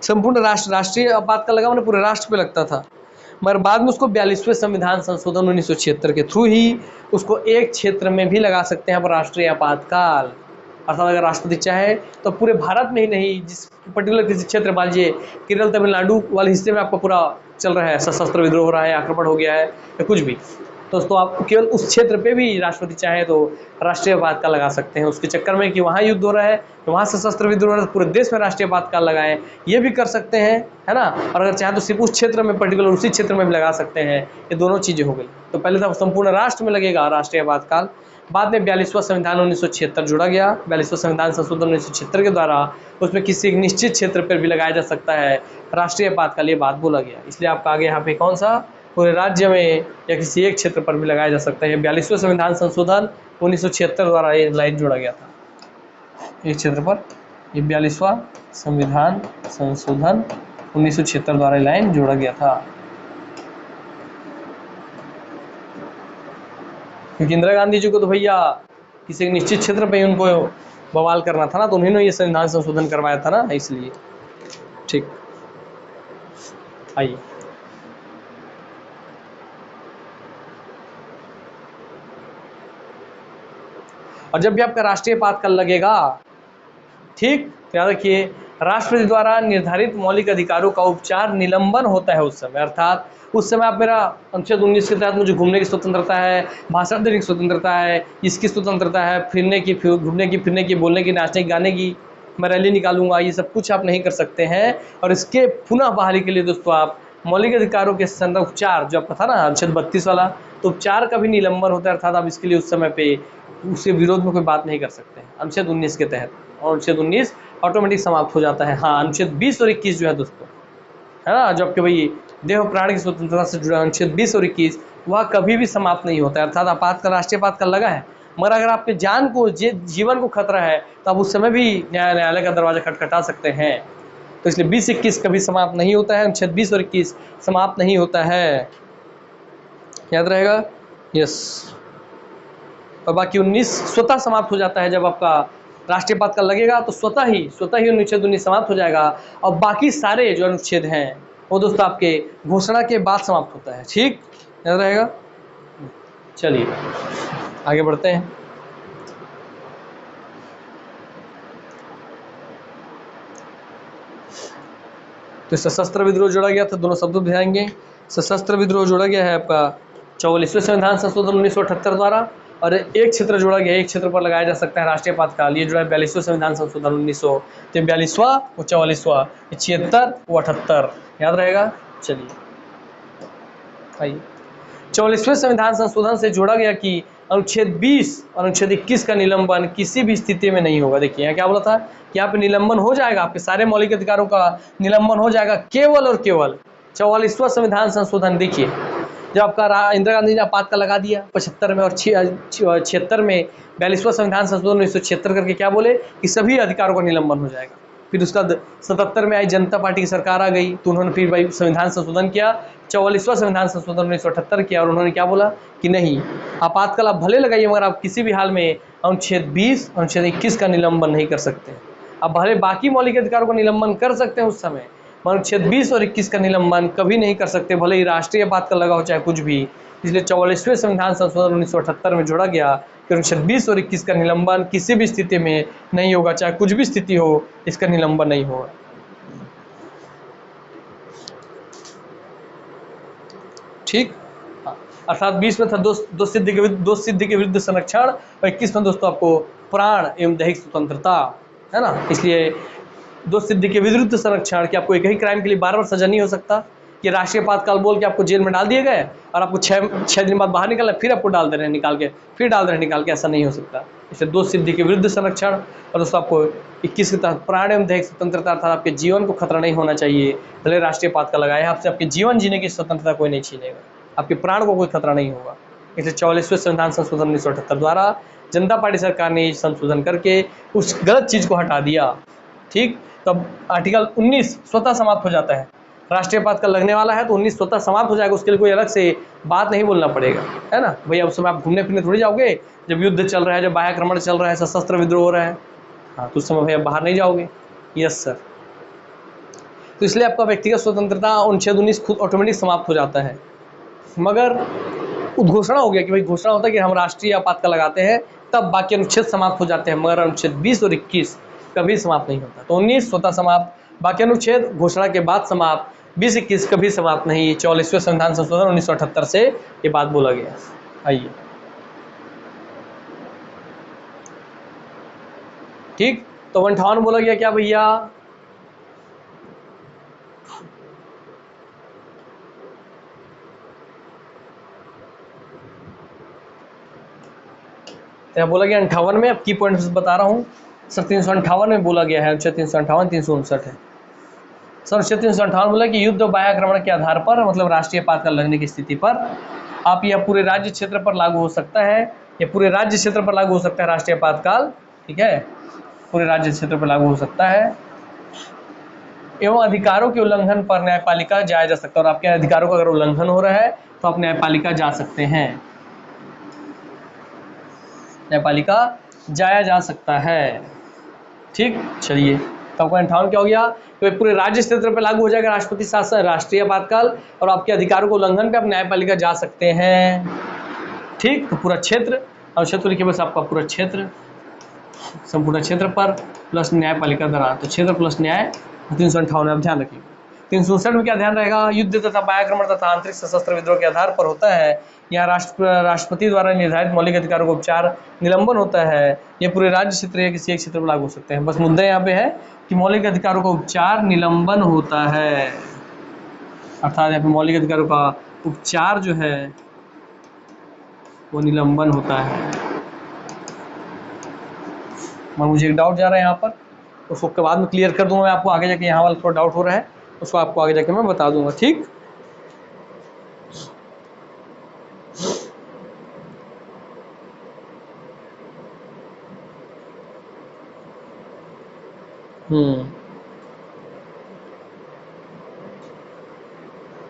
संपूर्ण राष्ट्रीय आपातकाल लगा मैंने पूरे राष्ट्र पे लगता था, मगर बाद में उसको 42वें संविधान संशोधन 1976 के थ्रू ही उसको एक क्षेत्र में भी लगा सकते हैं पर राष्ट्रीय आपातकाल। अर्थात अगर राष्ट्रपति चाहे तो पूरे भारत में ही नहीं, जिस पर्टिकुलर किसी क्षेत्र, मान लीजिए केरल तमिलनाडु वाले हिस्से में आपका पूरा चल रहा है, सशस्त्र विद्रोह हो रहा है, आक्रमण हो गया है या कुछ भी, दोस्तों आप केवल उस क्षेत्र पे भी राष्ट्रपति चाहे तो राष्ट्रीय आपातकाल लगा सकते हैं। उसके चक्कर में कि वहाँ युद्ध हो रहा है, तो वहाँ सशस्त्र विद्रोह हो रहा है, पूरे देश में राष्ट्रीय आपातकाल लगाएं, ये भी कर सकते हैं, है ना। और अगर चाहे तो सिर्फ उस क्षेत्र में, पर्टिकुलर उसी क्षेत्र में भी लगा सकते हैं। ये दोनों चीज़ें हो गई। तो पहले तो संपूर्ण राष्ट्र में लगेगा राष्ट्रीय आपातकाल, बाद में 42वां संविधान 1976 जोड़ा गया, 42वां संविधान संशोधन 1976 के द्वारा उसमें किसी एक निश्चित क्षेत्र पर भी लगाया जा सकता है राष्ट्रीय आपातकाल, ये बात बोला गया। इसलिए आपका आगे यहाँ पे कौन सा, पूरे राज्य में या किसी एक क्षेत्र पर भी लगाया जा सकता है। 42वां संविधान संशोधन 1976 द्वारा ये लाइन जोड़ा गया था एक क्षेत्र पर, ये 42वां संविधान संशोधन 1976 द्वारा लाइन जोड़ा गया था, क्योंकि इंदिरा गांधी जी को तो भैया किसी एक निश्चित क्षेत्र पे उनको बवाल करना था ना, तो उन्होंने ये संविधान संशोधन करवाया था ना, इसलिए। ठीक, आइए और जब भी आपका राष्ट्रीय आपातकाल लगेगा, ठीक, तो याद रखिए राष्ट्रपति द्वारा निर्धारित मौलिक अधिकारों का उपचार निलंबन होता है उस समय। अर्थात उस समय आप मेरा अनुच्छेद 19 के तहत मुझे घूमने की स्वतंत्रता है, भाषण देने की स्वतंत्रता है, इसकी स्वतंत्रता है, फिरने की, घूमने की, फिरने की, बोलने की, नाचने की, गाने की, मैं रैली निकालूंगा, ये सब कुछ आप नहीं कर सकते हैं। और इसके पुनः बहाली के लिए दोस्तों आप मौलिक अधिकारों के संदर्भ उपचार जो आपका था ना अनुच्छेद 32 वाला, तो उपचार का भी निलंबन होता है, अर्थात आप इसके लिए उस समय पे उसके विरोध में कोई बात नहीं कर सकते हैं अनुच्छेद 19 के तहत, और अनुच्छेद 19 ऑटोमेटिक समाप्त हो जाता है। हाँ, अनुच्छेद 20 और 21 जो है दोस्तों, है ना, जो आपके भाई देह प्राण की स्वतंत्रता से जुड़ा अनुच्छेद 20 और 21, वह कभी भी समाप्त नहीं होता है, अर्थात आपातकाल राष्ट्रीय आपातकाल लगा है, मगर अगर आपके जान को जीवन को खतरा है तो आप उस समय भी न्यायालय का दरवाजा खटखटा सकते हैं। तो इसलिए 20-21 कभी समाप्त नहीं होता है, अनुच्छेद 20 और 21 समाप्त नहीं होता है, याद रहेगा। यस, और बाकी 19 स्वतः समाप्त हो जाता है, जब आपका राष्ट्रीय आपातकाल लगेगा तो स्वतः ही अनुच्छेद 19 समाप्त हो जाएगा, और बाकी सारे जो अनुच्छेद हैं वो दोस्तों आपके घोषणा के बाद समाप्त होता है। ठीक, याद रहेगा। चलिए आगे बढ़ते हैं। तो सशस्त्र विद्रोह जोड़ा गया था, दोनों शब्दों में ध्यान देंगे। सशस्त्र विद्रोह जोड़ा गया है आपका 44वें संविधान संशोधन 1978 द्वारा, और एक क्षेत्र जोड़ा गया है, एक क्षेत्र पर लगाया जा सकता है राष्ट्रीय आपातकाल, ये जो है 42वें संविधान संशोधन 1942वां वो 44वां, 76 वो 78, याद रहेगा। चलिए आइए, 44वें संविधान संशोधन से जोड़ा गया कि अनुच्छेद 20 और अनुच्छेद 21 का निलंबन किसी भी स्थिति में नहीं होगा। देखिए यहाँ क्या बोला था कि यहाँ पे निलंबन हो जाएगा, आपके सारे मौलिक अधिकारों का निलंबन हो जाएगा केवल और केवल 44वां संविधान संशोधन। देखिए जब आपका इंदिरा गांधी ने आपातकाल लगा दिया 75 में और 76 में 42वां संविधान संशोधन 1976 करके क्या बोले कि सभी अधिकारों का निलंबन हो जाएगा। फिर उसका 77 में आई जनता पार्टी की सरकार आ गई, तो उन्होंने फिर भाई संविधान संशोधन किया, 44वां संविधान संशोधन 1978 किया, और उन्होंने क्या बोला कि नहीं, आपातकाल आप भले लगाइए मगर आप किसी भी हाल में अनुच्छेद 20 अनुच्छेद 21 का निलंबन नहीं कर सकते। आप भले बाकी मौलिक अधिकारों का निलंबन कर सकते हैं उस समय, अनुच्छेद 20 और 21 का निलंबन कभी नहीं कर सकते, भले ही राष्ट्रीय आपातकाल लगा हो चाहे कुछ भी। इसलिए 44वें संविधान संशोधन 1978 में जोड़ा गया कि अनुच्छेद 20 और 21 का निलंबन किसी भी स्थिति में नहीं होगा, चाहे कुछ भी स्थिति हो, इसका निलंबन नहीं होगा। ठीक, अर्थात 20 में था दो सिद्धि के विरुद्ध संरक्षण, और 21 में दोस्तों आपको प्राण एवं दैहिक स्वतंत्रता, है ना। इसलिए दो सिद्धि के विरुद्ध संरक्षण कि आपको एक ही क्राइम के लिए बार-बार सजा नहीं हो सकता कि राष्ट्रीय आपातकाल बोल के आपको जेल में डाल दिए गए और आपको 6 दिन बाद बाहर निकलना, फिर आपको डाल दे रहे हैं निकाल के, फिर डाल दे रहे हैं निकाल के, ऐसा नहीं हो सकता। इसलिए दो सिद्धि के विरुद्ध संरक्षण, और दोस्तों आपको 21 के तहत प्राण एवं दैहिक स्वतंत्रता, अर्थात आपके जीवन को खतरा नहीं होना चाहिए, भले राष्ट्रीय आपातकाल लगाए आपसे आपके जीवन जीने की स्वतंत्रता कोई नहीं छीनेगा, आपके प्राण को कोई खतरा नहीं होगा। इसलिए 44वें संविधान संशोधन 1978 द्वारा जनता पार्टी सरकार ने संशोधन करके उस गलत चीज़ को हटा दिया। ठीक, तब आर्टिकल 19 स्वतः समाप्त हो जाता है, राष्ट्रीय आपातकाल लगने वाला है तो 19 स्वतः समाप्त हो जाएगा, उसके लिए कोई अलग से बात नहीं बोलना पड़ेगा, है ना भैया। उस समय आप घूमने फिरने थोड़ी जाओगे, जब युद्ध चल रहा है, जब बाह्य आक्रमण चल रहा है, सशस्त्र विद्रोह हो रहा है, हाँ, तो उस समय भैया बाहर नहीं जाओगे। Yes sir. तो इसलिए आपका व्यक्तिगत स्वतंत्रता अनुच्छेद 19 खुद ऑटोमेटिक समाप्त हो जाता है, मगर उद्घोषणा हो गया कि भाई घोषणा होता है कि हम राष्ट्रीय आपातकाल लगाते हैं, तब बाकी अनुच्छेद समाप्त हो जाते हैं, मगर अनुच्छेद 20 और 21 कभी समाप्त नहीं होता। तो 19 स्वतः समाप्त, बाकी अनुच्छेद घोषणा के बाद समाप्त, 20-21 कभी समाप्त नहीं। 44वें संविधान संशोधन 1978 से ये बात बोला गया। आइए, ठीक, तो 58 बोला गया क्या भैया, तो बोला गया 58 में, अब की पॉइंट्स बता रहा हूँ सर। 358 में बोला गया है, अनुच्छेद 358 359 है सर। अनुच्छेद 358 बोला कि युद्ध और बाह्य आक्रमण के आधार पर, मतलब राष्ट्रीय आपातकाल लगने की स्थिति पर, आप यह पूरे राज्य क्षेत्र पर लागू हो सकता है, यह पूरे राज्य क्षेत्र पर लागू हो सकता है राष्ट्रीय आपातकाल, ठीक है, पूरे राज्य क्षेत्र पर लागू हो सकता है, एवं अधिकारों के उल्लंघन पर न्यायपालिका जाया जा सकता है, और आपके अधिकारों का अगर उल्लंघन हो रहा है तो आप न्यायपालिका जा सकते हैं, न्यायपालिका जाया जा सकता है। ठीक, चलिए, तो आपका 58 क्या हो गया, तो पूरे राज्य क्षेत्र पर लागू हो जाएगा राष्ट्रपति शासन राष्ट्रीय आपातकाल, और आपके अधिकारों के उल्लंघन पे आप न्यायपालिका जा सकते हैं। ठीक, तो पूरा क्षेत्र, और क्षेत्र लिखिए बस आपका पूरा क्षेत्र, संपूर्ण क्षेत्र पर प्लस न्यायपालिका द्वारा, तो क्षेत्र प्लस न्याय 358 में आप ध्यान रखिए। 367 में क्या ध्यान रहेगा, युद्ध तथा बाह्य आक्रमण तथा आंतरिक सशस्त्र विद्रोह के आधार पर होता है, यहाँ राष्ट्रपति द्वारा निर्धारित मौलिक अधिकारों का उपचार निलंबन होता है, ये पूरे राज्य क्षेत्र या किसी एक क्षेत्र पर लागू हो सकते हैं। बस मुद्दा यहाँ पे है कि मौलिक अधिकारों का उपचार निलंबन होता है, अर्थात यहाँ पे मौलिक अधिकारों का उपचार जो है वो निलंबन होता है। मैं मुझे एक डाउट जा रहा है यहाँ पर, उसको के बाद में क्लियर कर दूंगा मैं आपको, आगे जाके यहाँ वाला थोड़ा डाउट हो रहा है उसको आपको आगे जाके मैं बता दूंगा, ठीक।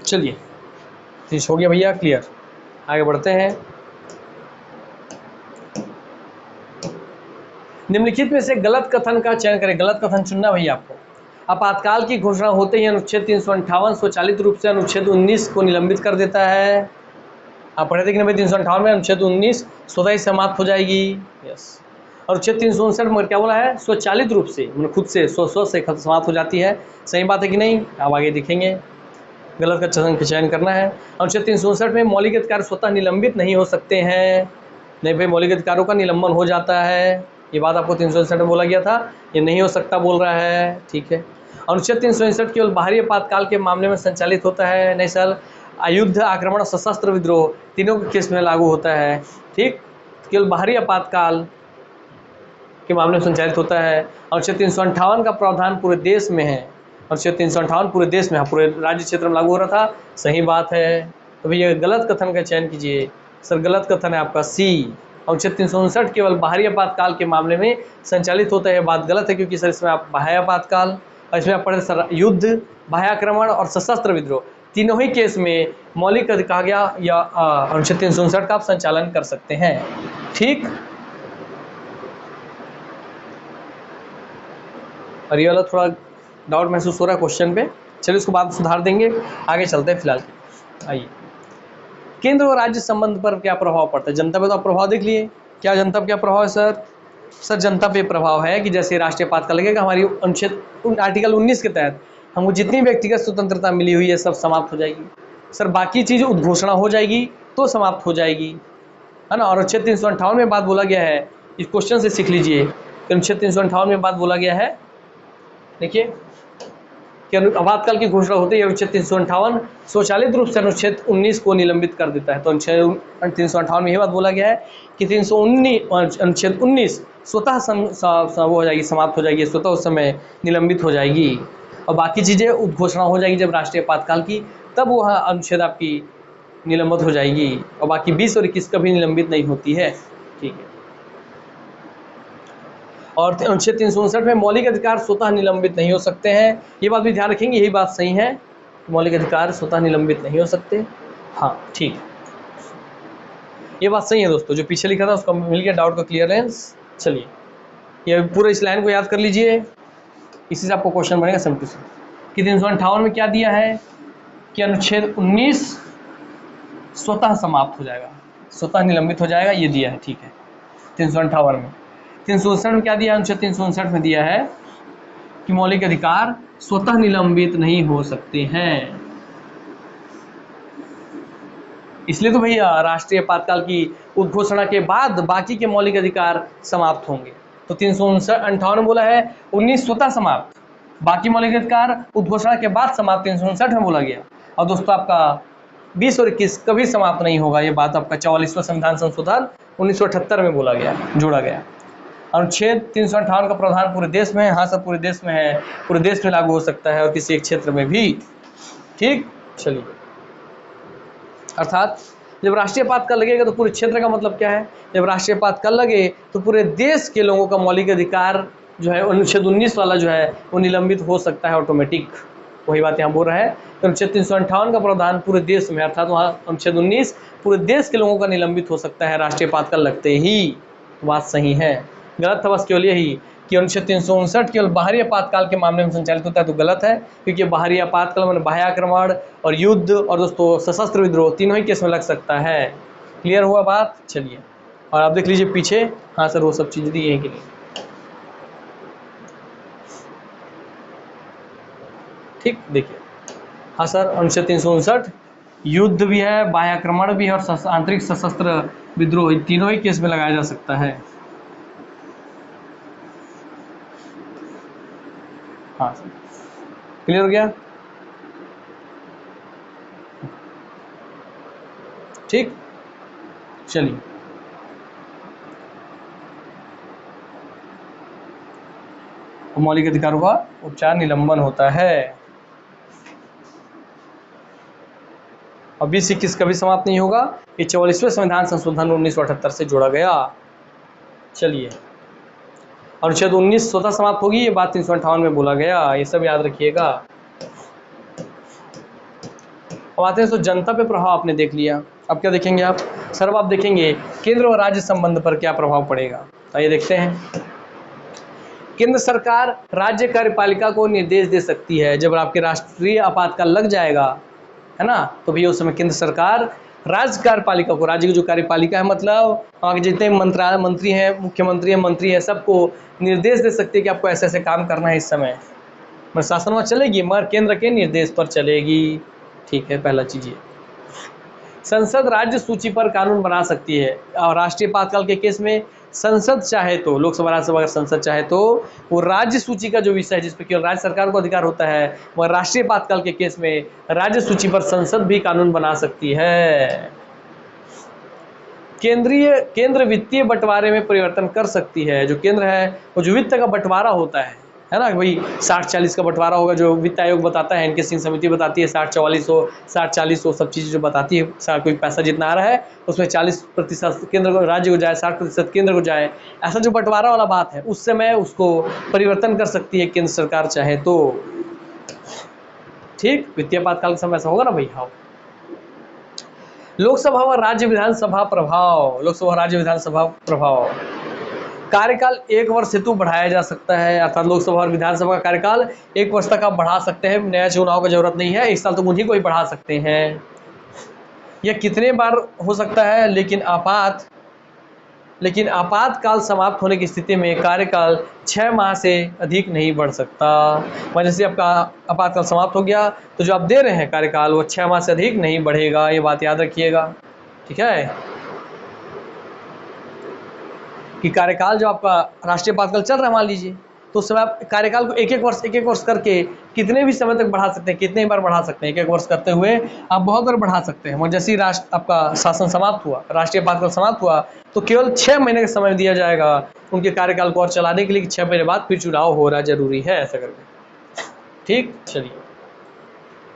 चलिए चीज हो गया भैया क्लियर, आगे बढ़ते हैं। निम्नलिखित में से गलत कथन का चयन करें। गलत कथन चुनना भैया आपको। आपातकाल की घोषणा होते ही अनुच्छेद 358 स्वचालित रूप से अनुच्छेद 19 को निलंबित कर देता है। आप पढ़े थे कि नहीं 358 में अनुच्छेद 19 स्वतः ही समाप्त हो जाएगी। यस। और अनुच्छेद 359 में क्या बोला है? स्वचालित रूप से, मतलब खुद से स्व से समाप्त हो जाती है। सही बात है कि नहीं? आप आगे देखेंगे। गलत का चयन करना है। अनुच्छेद 359 में मौलिक अधिकार स्वतः निलंबित नहीं हो सकते हैं। नहीं भाई, मौलिक अधिकारों का निलंबन हो जाता है, ये बात आपको 359 में बोला गया था, ये नहीं हो सकता बोल रहा है, ठीक है। अनुच्छेद 359 केवल बाहरी आपातकाल के मामले में संचालित होता है। नहीं सर, युद्ध, आक्रमण, सशस्त्र विद्रोह तीनों के केस में लागू होता है, ठीक। केवल बाहरी आपातकाल के मामले में संचालित होता है। अनुच्छेद 358 का प्रावधान पूरे देश में है। अनुच्छेद 358 पूरे देश में है, पूरे राज्य क्षेत्र में लागू हो रहा था, सही बात है। तो भैया गलत कथन का चयन कीजिए। सर गलत कथन है आपका सी। अनुच्छेद 359 केवल बाहरी आपातकाल के मामले में संचालित होता है, बात गलत है, क्योंकि सर इसमें आप बाह्य आपातकाल, इसमें आप पढ़े सर युद्ध, बाह्य आक्रमण और सशस्त्र विद्रोह तीनों ही केस में मौलिक अधिकार या अनुच्छेद 359 का आप संचालन कर सकते हैं, ठीक। और ये वाला थोड़ा डाउट महसूस हो रहा है क्वेश्चन पे, चलिए उसको बाद सुधार देंगे, आगे चलते हैं। फिलहाल आइए, केंद्र और राज्य संबंध पर क्या प्रभाव पड़ता है? जनता पे तो आप प्रभाव देख लिए, क्या जनता पे क्या प्रभाव है सर? सर जनता पे प्रभाव है कि जैसे राष्ट्रीय आपातकाल लगेगा, हमारी अनुच्छेद आर्टिकल 19 के तहत हमको जितनी व्यक्तिगत स्वतंत्रता मिली हुई है सब समाप्त हो जाएगी। सर बाकी चीज़ उद्घोषणा हो जाएगी तो समाप्त हो जाएगी, है ना। और अनुच्छेद 358 में बात बोला गया है, इस क्वेश्चन से सीख लीजिए कि अनुच्छेद 358 में बात बोला गया है, देखिए कि आपातकाल की घोषणा होते ही अनुच्छेद 358 स्वचालित रूप से अनुच्छेद 19 को निलंबित कर देता है। तो अनुच्छेद 358 में यह बात बोला गया है कि 319 अनुच्छेद 19 स्वतः वो हो जाएगी, समाप्त हो जाएगी, स्वतः उस समय निलंबित हो जाएगी, और बाकी चीज़ें उद्घोषणा हो जाएगी जब राष्ट्रीय आपातकाल की, तब वह अनुच्छेद आपकी निलंबित हो जाएगी, और बाकी 20 और 21 कभी निलंबित नहीं होती है, ठीक है। और अनुच्छेद 359 में मौलिक अधिकार स्वतः निलंबित नहीं हो सकते हैं, ये बात भी ध्यान रखेंगे, यही बात सही है, मौलिक अधिकार स्वतः निलंबित नहीं हो सकते। हाँ ठीक, ये बात सही है दोस्तों, जो पीछे लिखा था उसका मिल गया, डाउट का क्लियरेंस। चलिए ये पूरे इस लाइन को याद कर लीजिए, इसी से आपको क्वेश्चन बनेगा सिंपल कि 358 में क्या दिया है कि अनुच्छेद 19 स्वतः समाप्त हो जाएगा, स्वतः निलंबित हो जाएगा, ये दिया है, ठीक है। 358 में 359 में क्या दिया? अनुच्छेद 359 में दिया है कि मौलिक अधिकार स्वतः निलंबित नहीं हो सकते हैं। इसलिए तो भैया राष्ट्रीय आपातकाल की उद्घोषणा के बाद बाकी के मौलिक अधिकार समाप्त होंगे। तो 358 बोला है 19 स्वतः समाप्त, बाकी मौलिक अधिकार उद्घोषणा के बाद समाप्त 359 में बोला गया। और दोस्तों आपका 20 और 21 कभी समाप्त नहीं होगा, ये बात आपका 44वां संविधान संशोधन 1978 में बोला गया, जोड़ा गया। अनुच्छेद 358 का प्रावधान पूरे देश में है, हाँ सर पूरे देश में है, पूरे देश में लागू हो सकता है और किसी एक क्षेत्र में भी, ठीक। चलिए, अर्थात जब राष्ट्रीय आपातकाल लगेगा तो पूरे क्षेत्र का मतलब क्या है? जब राष्ट्रीय आपातकाल लगे तो पूरे देश के लोगों का मौलिक अधिकार जो है अनुच्छेद 19 वाला जो है वो निलंबित हो सकता है ऑटोमेटिक, वही बात यहाँ बोल रहा है। तो अनुच्छेद 358 का प्रावधान पूरे देश में, अर्थात वहाँ अनुच्छेद 19 पूरे देश के लोगों का निलंबित हो सकता है राष्ट्रीय आपातकाल लगते ही, बात सही है। गलत था बस केवल यही कि अनुच्छेद 359 केवल बाहरी आपातकाल के मामले में संचालित होता है, तो गलत है, क्योंकि बाहरी आपातकाल में बाह्य आक्रमण और युद्ध और दोस्तों सशस्त्र विद्रोह तीनों ही केस में लग सकता है। क्लियर हुआ बात? चलिए, और आप देख लीजिए पीछे, हाँ सर वो सब चीज़ें दी हैं कि नहीं, ठीक। देखिए हाँ सर, अनुच्छेद 359 युद्ध भी है, बाह्य आक्रमण भी है और आंतरिक सशस्त्र विद्रोह तीनों ही केस में लगाया जा सकता है। हाँ सर, क्लियर हो गया? ठीक, चलिए मौलिक अधिकारों का उपचार निलंबन होता है। और 2021 कभी समाप्त नहीं होगा, ये 44वें संविधान संशोधन 1978 से जोड़ा गया। चलिए अनुच्छेद 19 स्वतः समाप्त होगी, ये बात 358 में बोला गया, ये सब याद रखिएगा। अब आते हैं तो जनता पे प्रभाव आपने देख लिया, अब क्या देखेंगे आप? सर अब आप देखेंगे केंद्र और राज्य संबंध पर क्या प्रभाव पड़ेगा। आइए देखते हैं। केंद्र सरकार राज्य कार्यपालिका को निर्देश दे सकती है जब आपके राष्ट्रीय आपातकाल लग जाएगा, है ना, तो भैया उस समय केंद्र सरकार राज्य कार्यपालिका को, राज्य की जो कार्यपालिका है मतलब वहाँ के जितने मंत्री हैं, मुख्यमंत्री हैं, मंत्री हैं, सबको निर्देश दे सकती है कि आपको ऐसे ऐसे काम करना है इस समय। मगर शासन वहाँ चलेगी मगर केंद्र के निर्देश पर चलेगी। ठीक है, पहला चीज ये। संसद राज्य सूची पर कानून बना सकती है और राष्ट्रीय आपातकाल के केस में संसद चाहे तो, लोकसभा राज्यसभा अगर संसद चाहे तो वो राज्य सूची का जो विषय है जिस पर केवल राज्य सरकार को अधिकार होता है, वह राष्ट्रीय आपातकाल के केस में राज्य सूची पर संसद भी कानून बना सकती है। केंद्र वित्तीय बंटवारे में परिवर्तन कर सकती है। जो केंद्र है वो जो वित्त का बंटवारा होता है ना, भाई 60-40 का बंटवारा होगा जो वित्त आयोग बताता है, इनके सिंह समिति बताती है 60-44 हो, 60-40 हो, सब चीज़ें जो बताती है, कोई पैसा जितना आ रहा है उसमें 40% केंद्र को, राज्य को जाए, 60% केंद्र को जाए, ऐसा जो बंटवारा वाला बात है उस समय उसको परिवर्तन कर सकती है केंद्र सरकार चाहे तो। ठीक, वित्तीय आपातकाल के समय ऐसा होगा ना भाई। हाँ, लोकसभा और राज्य विधानसभा प्रभाव, लोकसभा और राज्य विधानसभा प्रभाव। कार्यकाल 1 वर्ष हेतु बढ़ाया जा सकता है, अर्थात लोकसभा और विधानसभा का कार्यकाल 1 वर्ष तक आप बढ़ा सकते हैं, नया चुनाव का जरूरत नहीं है, 1 साल तक उन्हीं को ही बढ़ा सकते हैं। यह कितने बार हो सकता है? लेकिन आपातकाल समाप्त होने की स्थिति में कार्यकाल 6 माह से अधिक नहीं बढ़ सकता। वजह से आपका आपातकाल समाप्त हो गया तो जो आप दे रहे हैं कार्यकाल वो 6 माह से अधिक नहीं बढ़ेगा, ये बात याद रखिएगा। ठीक है, कि कार्यकाल जो आपका राष्ट्रीय आपातकाल चल रहा है मान लीजिए, तो उस समय आप कार्यकाल को एक एक वर्ष करके कितने भी समय तक बढ़ा सकते हैं, कितने बार बढ़ा सकते हैं, 1 वर्ष करते हुए आप बहुत बार बढ़ा सकते हैं। मगर जैसे ही आपका शासन समाप्त हुआ, राष्ट्रीय आपातकाल समाप्त हुआ, तो केवल 6 महीने का समय दिया जाएगा उनके कार्यकाल को और चलाने के लिए, 6 महीने बाद फिर चुनाव हो रहा जरूरी है, ऐसा करके। ठीक, चलिए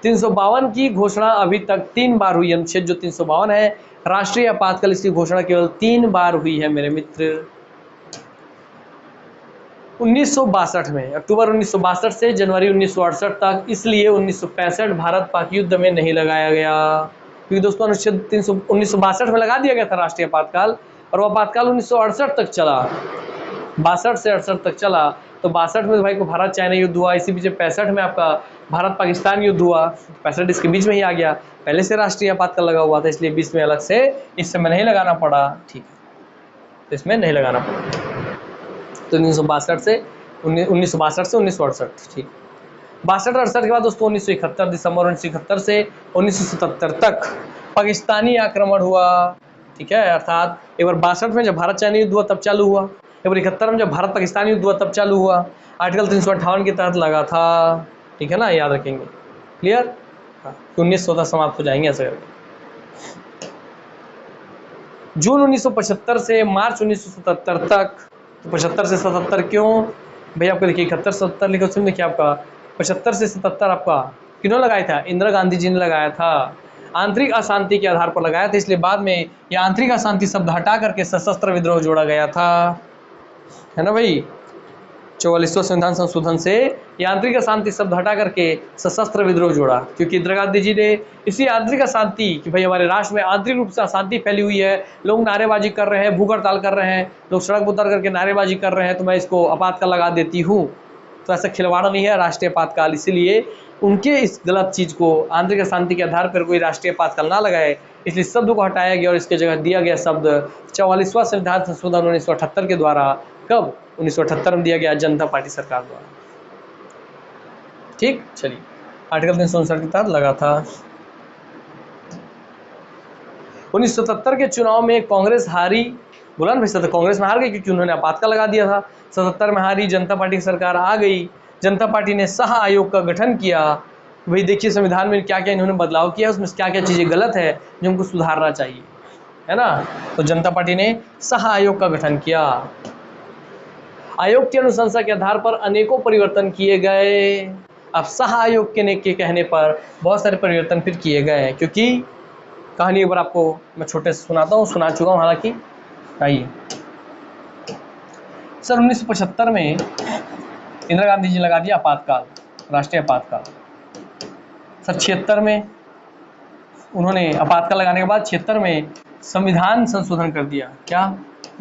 352 की घोषणा अभी तक 3 बार हुई। अनुच्छेद जो 352 है राष्ट्रीय आपातकाल, इसकी घोषणा केवल 3 बार हुई है मेरे मित्र। 1962 में, अक्टूबर 1962 से जनवरी 1968 तक, इसलिए 1965 भारत पाक युद्ध में नहीं लगाया गया, क्योंकि दोस्तों अनुच्छेद 1962 में लगा दिया गया था राष्ट्रीय आपातकाल, और वो आपातकाल 1968 तक चला, 62 से 68 तक चला। तो 62 में भाई को भारत चाइना युद्ध हुआ, इसी बीच 65 में आपका भारत पाकिस्तान युद्ध हुआ, 65 इसके बीच में ही आ गया, पहले से राष्ट्रीय आपातकाल लगा हुआ था, इसलिए बीच में अलग से इस समय नहीं लगाना पड़ा। ठीक है, तो इसमें नहीं लगाना पड़ा, तो 1962 से 1968। ठीक, 62-68 के बाद दोस्तों 1971, दिसंबर 1971 से 1977 तक पाकिस्तानी आक्रमण हुआ। ठीक है, अर्थात एक बार 62 में जब भारत चाइना युद्ध हुआ तब चालू हुआ, एक बार 71 में जब भारत पाकिस्तान युद्ध हुआ तब चालू हुआ, आर्टिकल 358 के तहत लगा था। ठीक है ना, याद रखेंगे, क्लियर। हाँ, 1914 समाप्त हो जाएंगे ऐसा करके। जून 1975 से मार्च 1977 तक, तो 75 से 77 क्यों भैया? आपको देखिए 71-77 लिखा, उसमें देखिए आपका 75 से 77 आपका किन्होंने लगाया था? इंदिरा गांधी जी ने लगाया था, आंतरिक अशांति के आधार पर लगाया था, इसलिए बाद में यह आंतरिक अशांति शब्द हटा करके सशस्त्र विद्रोह जोड़ा गया था, है ना भाई। 44वां संविधान संशोधन से आंतरिक अशांति शब्द हटा करके सशस्त्र विद्रोह जोड़ा, क्योंकि इंदिरा गांधी जी ने इसी आंतरिक अशांति कि भाई हमारे राष्ट्र में आंतरिक रूप से अशांति फैली हुई है, लोग नारेबाजी कर रहे हैं, भूख हड़ताल कर रहे हैं, लोग सड़क पर उतर करके नारेबाजी कर रहे हैं, तो मैं इसको आपातकाल लगा देती हूँ। तो ऐसा खिलवाड़ा नहीं है राष्ट्रीय आपातकाल, इसीलिए उनके इस गलत चीज़ को आंतरिक अशांति के आधार पर कोई राष्ट्रीय आपातकाल ना लगाए, इसलिए शब्द को हटाया गया और इसके जगह दिया गया शब्द 44वां संविधान संशोधन 1978 के द्वारा, कब? 1978 में दिया गया, जनता पार्टी सरकार द्वारा। ठीक, चलिए आर्टिकल 359 के तहत लगा था। 1977 के चुनाव में कांग्रेस हारी, बोला ना भाई, कांग्रेस में हार गई क्योंकि उन्होंने आपातकाल लगा दिया था। 77 में हारी, जनता पार्टी की सरकार आ गई, जनता पार्टी ने शाह आयोग का गठन किया, भाई देखिए संविधान में क्या क्या इन्होंने बदलाव किया, उसमें क्या क्या चीज़ें गलत है जो हमको सुधारना चाहिए, है ना। तो जनता पार्टी ने सह आयोग का गठन किया। आयोग की अनुशंसा के आधार पर अनेकों परिवर्तन किए गए। अब सह आयोग के कहने पर बहुत सारे परिवर्तन फिर किए गए, क्योंकि कहानी एक बार आपको मैं छोटे से सुनाता हूँ, सुना चुका हूँ हालांकि। आइए सर 1975 में इंदिरा गांधी जी लगा दिया आपातकाल, राष्ट्रीय आपातकाल। सर 76 में उन्होंने आपातकाल लगाने के बाद 76 में संविधान संशोधन कर दिया। क्या?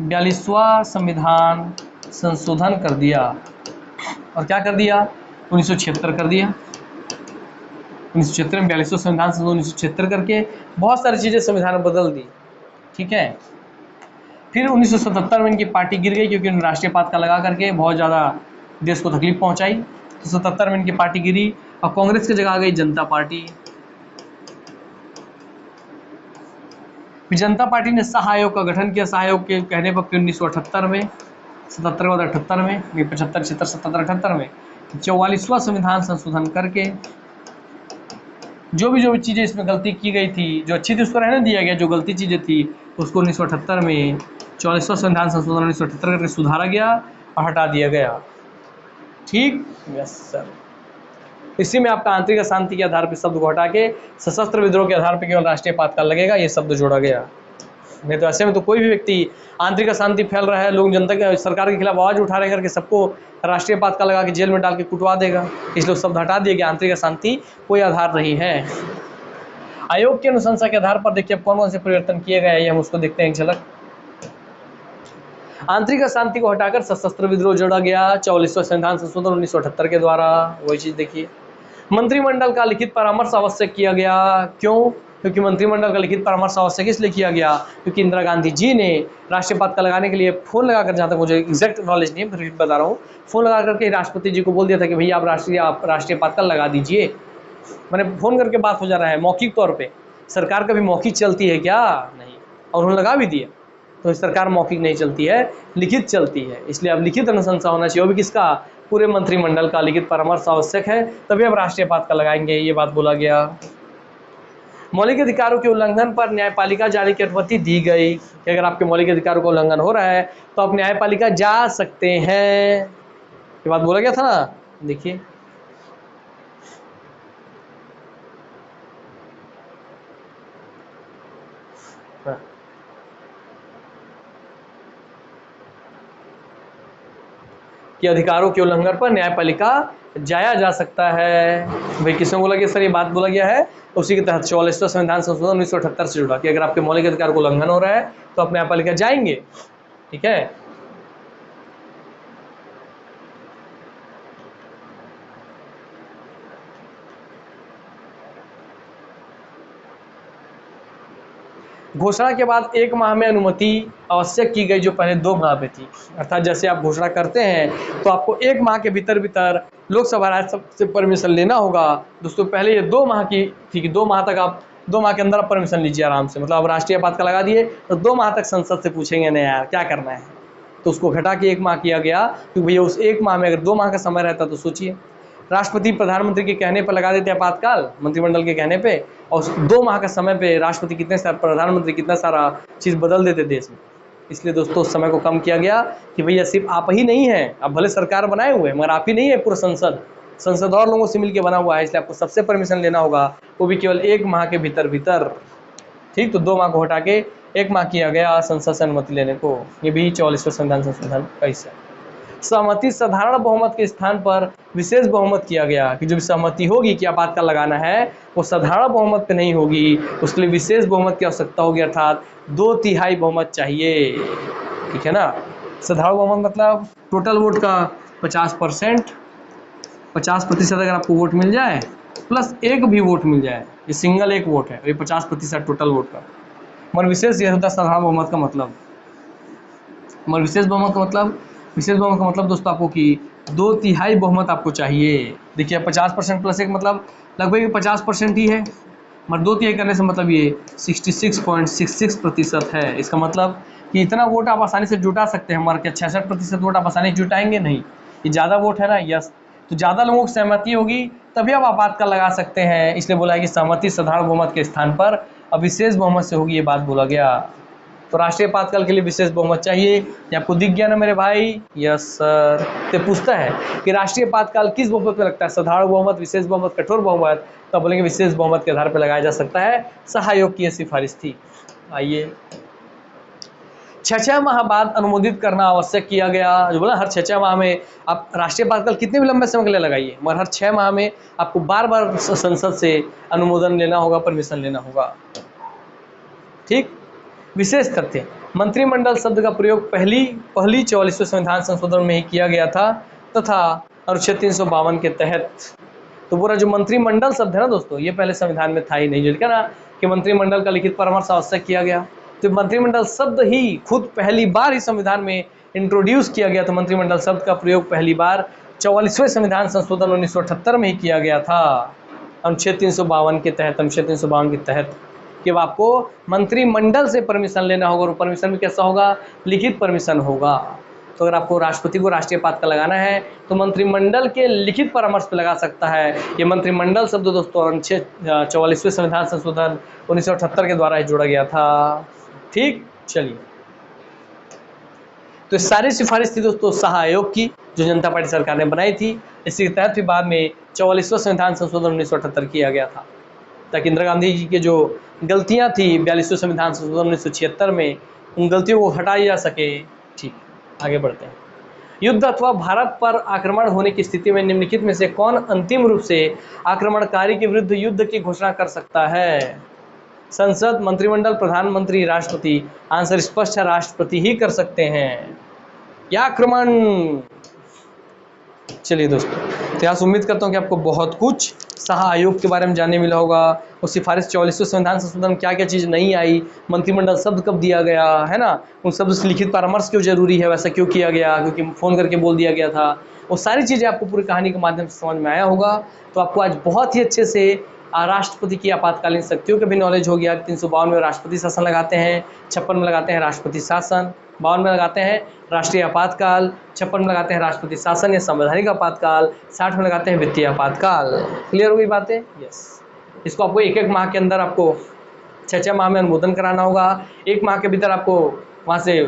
42वां संविधान संशोधन कर दिया। और क्या कर दिया? 1976 कर दिया। 1976 में 42वां संविधान संशोधन 1976 करके बहुत सारी चीज़ें संविधान में बदल दी। ठीक है। फिर 1977 में इनकी पार्टी गिर गई, क्योंकि उन्होंने राष्ट्रीय आपातकाल लगा करके बहुत ज़्यादा देश को तकलीफ पहुंचाई। तो 77 में इनकी पार्टी गिरी और कांग्रेस की जगह आ गई जनता पार्टी। फिर जनता पार्टी ने सह आयोग का गठन किया। सह आयोग के कहने पर फिर 1978 में, 77 के बाद 78 में, 75, 76, 77, 78 में 44वां संविधान संशोधन करके जो भी चीज़ें इसमें गलती की गई थी, जो अच्छी थी उसको रहने दिया गया, जो गलती चीज़ें थी उसको 1978 में 44वां संविधान संशोधन 1978 करके सुधारा गया और हटा दिया गया। ठीक, यस सर। इसी में आपका आंतरिक अशांति के आधार पर शब्द को हटा के सशस्त्र विद्रोह के आधार पर केवल राष्ट्रीय आपातकाल लगेगा, ये शब्द जोड़ा गया। नहीं तो ऐसे में तो कोई भी व्यक्ति आंतरिक अशांति फैल रहा है, लोग जनता के सरकार के खिलाफ आवाज उठा रहे करके सबको राष्ट्रीय आपातकाल लगा के जेल में डाल के कुटवा देगा, इसलिए शब्द हटा दिए गया। आंतरिक अशांति कोई आधार नहीं है। आयोग की अनुशंसा के आधार पर देखिए कौन कौन से परिवर्तन किए गए हैं, हम उसको देखते हैं एक झलक। आंतरिक अशांति को हटाकर सशस्त्र विद्रोह जोड़ा गया 44वां संविधान संशोधन 1978 के द्वारा। वही चीज देखिए। मंत्रिमंडल का लिखित परामर्श आवश्यक किया गया। क्यों? क्योंकि मंत्रिमंडल का लिखित परामर्श आवश्यक इसलिए किया गया क्योंकि इंदिरा गांधी जी ने राष्ट्रीय आपातकाल लगाने के लिए फोन लगाकर, जहाँ तक मुझे एग्जैक्ट नॉलेज नहीं है, फिर बता रहा हूँ, फोन लगा करके राष्ट्रपति जी को बोल दिया था कि भैया आप राष्ट्रीय आपातकाल लगा दीजिए। मैंने फोन करके बात हो जा रहा है मौखिक तौर पे। सरकार कभी मौखिक चलती है क्या? नहीं। और उन्होंने लगा भी दिया। तो सरकार मौखिक नहीं चलती है, लिखित चलती है। इसलिए अब लिखित अनुशंसा होना चाहिए, वो भी किसका? पूरे मंत्रिमंडल का लिखित परामर्श आवश्यक है, तभी अब राष्ट्रीय आपातकाल लगाएंगे, ये बात बोला गया। मौलिक अधिकारों के उल्लंघन पर न्यायपालिका जाने की अनुमति दी गई कि अगर आपके मौलिक अधिकारों का उल्लंघन हो रहा है तो आप न्यायपालिका जा सकते हैं, ये बात बोला गया था ना। देखिए कि अधिकारों के उल्लंघन पर न्यायपालिका जाया जा सकता है। भाई किसने बोला कि सर ये बात बोला गया है? उसी के तहत 44वां संविधान संशोधन 1978 से जुड़ा कि अगर आपके मौलिक अधिकार को उल्लंघन हो रहा है तो आप न्यायपालिका जाएंगे। ठीक है। घोषणा के बाद 1 माह में अनुमति आवश्यक की गई, जो पहले 2 माह में थी। अर्थात जैसे आप घोषणा करते हैं तो आपको 1 माह के भीतर लोकसभा राज्यसभा से परमिशन लेना होगा। दोस्तों पहले ये 2 माह की थी कि 2 माह तक आप 2 माह के अंदर आप परमिशन लीजिए आराम से। मतलब अब राष्ट्रीय आपातकाल लगा दिए तो 2 माह तक संसद से पूछेंगे नहीं यार क्या करना है, तो उसको घटा के 1 माह किया गया। क्योंकि भैया उस 1 माह में अगर 2 माह का समय रहता तो सोचिए, राष्ट्रपति प्रधानमंत्री के कहने पर लगा देते आपातकाल, मंत्रिमंडल के कहने पे, और 2 माह का समय पे राष्ट्रपति कितने सारा, प्रधानमंत्री कितना सारा चीज़ बदल देते देश में। इसलिए दोस्तों उस समय को कम किया गया कि भैया सिर्फ आप ही नहीं हैं, आप भले सरकार बनाए हुए हैं मगर आप ही नहीं है, पूरा संसद और लोगों से मिलकर बना हुआ है, इसलिए आपको सबसे परमिशन लेना होगा, वो भी केवल 1 माह के भीतर। ठीक, तो 2 माह को हटा के 1 माह किया गया संसद से अनुमति लेने को। ये भी 44वां संविधान संशोधन का हिस्सा। सहमति साधारण बहुमत के स्थान पर विशेष बहुमत किया गया कि जो भी सहमति होगी कि आपातकाल लगाना है वो साधारण बहुमत पे नहीं होगी, उसके लिए विशेष बहुमत की आवश्यकता होगी, अर्थात 2/3 बहुमत चाहिए। ठीक है ना। साधारण बहुमत मतलब टोटल वोट का 50%, 50% अगर आपको वोट मिल जाए प्लस एक भी वोट मिल जाए, ये सिंगल एक वोट है, ये 50% टोटल वोट का। मगर विशेष यह होता है साधारण बहुमत का मतलब। मगर विशेष बहुमत का मतलब दोस्तों आपको कि 2/3 बहुमत आपको चाहिए। देखिए 50% प्लस 1 मतलब लगभग 50% ही है, मगर 2/3 करने से मतलब ये 66.66% है। इसका मतलब कि इतना वोट आप आसानी से जुटा सकते हैं, मगर क्या 66% वोट आप आसानी से जुटाएंगे? नहीं, ये ज़्यादा वोट है ना। यस, तो ज़्यादा लोगों की सहमति होगी तभी आप आपातकाल लगा सकते हैं, इसलिए बोला है कि सहमति साधारण बहुमत के स्थान पर अब विशेष बहुमत से होगी, ये बात बोला गया। तो राष्ट्रीय आपातकाल के लिए विशेष बहुमत चाहिए, ये आपको दिख गया ना मेरे भाई? Yes sir. तो पूछता है कि राष्ट्रीय आपातकाल किस बहुमत पे लगता है, साधारण बहुमत, विशेष बहुमत, कठोर बहुमत? तो बोलेंगे विशेष बहुमत के आधार पर लगाया जा सकता है। सहायोग की सिफारिश थी। आइए, 6 माह बाद अनुमोदित करना आवश्यक किया गया। जो बोला हर 6 माह में आप राष्ट्रीय आपातकाल कितने भी लंबे समय के लिए लगाइए, मगर हर 6 माह में आपको बार बार संसद से अनुमोदन लेना होगा, परमिशन लेना होगा। ठीक। विशेष तथ्य, मंत्रिमंडल शब्द का प्रयोग पहली 44वें संविधान संशोधन में ही किया गया था तथा अनुच्छेद 352 के तहत। तो पूरा जो मंत्रिमंडल शब्द है ना दोस्तों, ये पहले संविधान में था ही नहीं, जो लिखा ना कि मंत्रिमंडल का लिखित परामर्श आवश्यक किया गया। तो मंत्रिमंडल शब्द ही खुद पहली बार ही संविधान में इंट्रोड्यूस किया गया। तो मंत्रिमंडल शब्द का प्रयोग पहली बार 44वें संविधान संशोधन 1978 में ही किया गया था, अनुच्छेद 352 के तहत। अनुच्छेद 352 के तहत कि आपको मंत्रिमंडल से परमिशन लेना होगा, और परमिशन भी कैसा होगा? लिखित परमिशन होगा। तो अगर आपको राष्ट्रपति को राष्ट्रीय आपातकाल लगाना है तो मंत्रिमंडल के लिखित परामर्श पे लगा सकता है। ये मंत्रिमंडल शब्द दोस्तों अनुच्छेद 44वें संविधान संशोधन 1978 के द्वारा ही जोड़ा गया था। ठीक, चलिए। तो सारी सिफारिश थी दोस्तों शाह आयोग की, जो जनता पार्टी सरकार ने बनाई थी। इसी के तहत भी बाद में 44वां संविधान संशोधन 1978 किया गया था, ताकि इंदिरा गांधी जी के जो गलतियां थी 42वें संविधान संशोधन 1976 में, उन गलतियों को हटाया जा सके। ठीक, आगे बढ़ते हैं। युद्ध अथवा भारत पर आक्रमण होने की स्थिति में निम्नलिखित में से कौन अंतिम रूप से आक्रमणकारी के विरुद्ध युद्ध की घोषणा कर सकता है? संसद, मंत्रिमंडल, प्रधानमंत्री, राष्ट्रपति? आंसर स्पष्ट है, राष्ट्रपति ही कर सकते हैं या आक्रमण। चलिए दोस्तों, तो यहाँ से उम्मीद करता हूँ कि आपको बहुत कुछ शाह आयोग के बारे में जानने मिला होगा। और सिफारिश 44वें संविधान संशोधन क्या क्या चीज़ नहीं आई, मंत्रिमंडल शब्द कब दिया गया है ना, उन शब्द से लिखित परामर्श क्यों जरूरी है, वैसा क्यों किया गया, क्योंकि फ़ोन करके बोल दिया गया था। वो सारी चीज़ें आपको पूरी कहानी के माध्यम से समझ में आया होगा। तो आपको आज बहुत ही अच्छे से राष्ट्रपति की आपातकालीन शक्तियों का भी नॉलेज हो गया। 352 में राष्ट्रपति शासन लगाते हैं, 56 में लगाते हैं राष्ट्रपति शासन, 52 में लगाते हैं राष्ट्रीय आपातकाल, 56 में लगाते हैं राष्ट्रपति शासन या संवैधानिक आपातकाल, 60 में लगाते हैं वित्तीय आपातकाल। क्लियर हो गई बातें? यस। इसको आपको एक माह के अंदर आपको 6 माह में अनुमोदन कराना होगा। 1 माह के भीतर आपको वहाँ से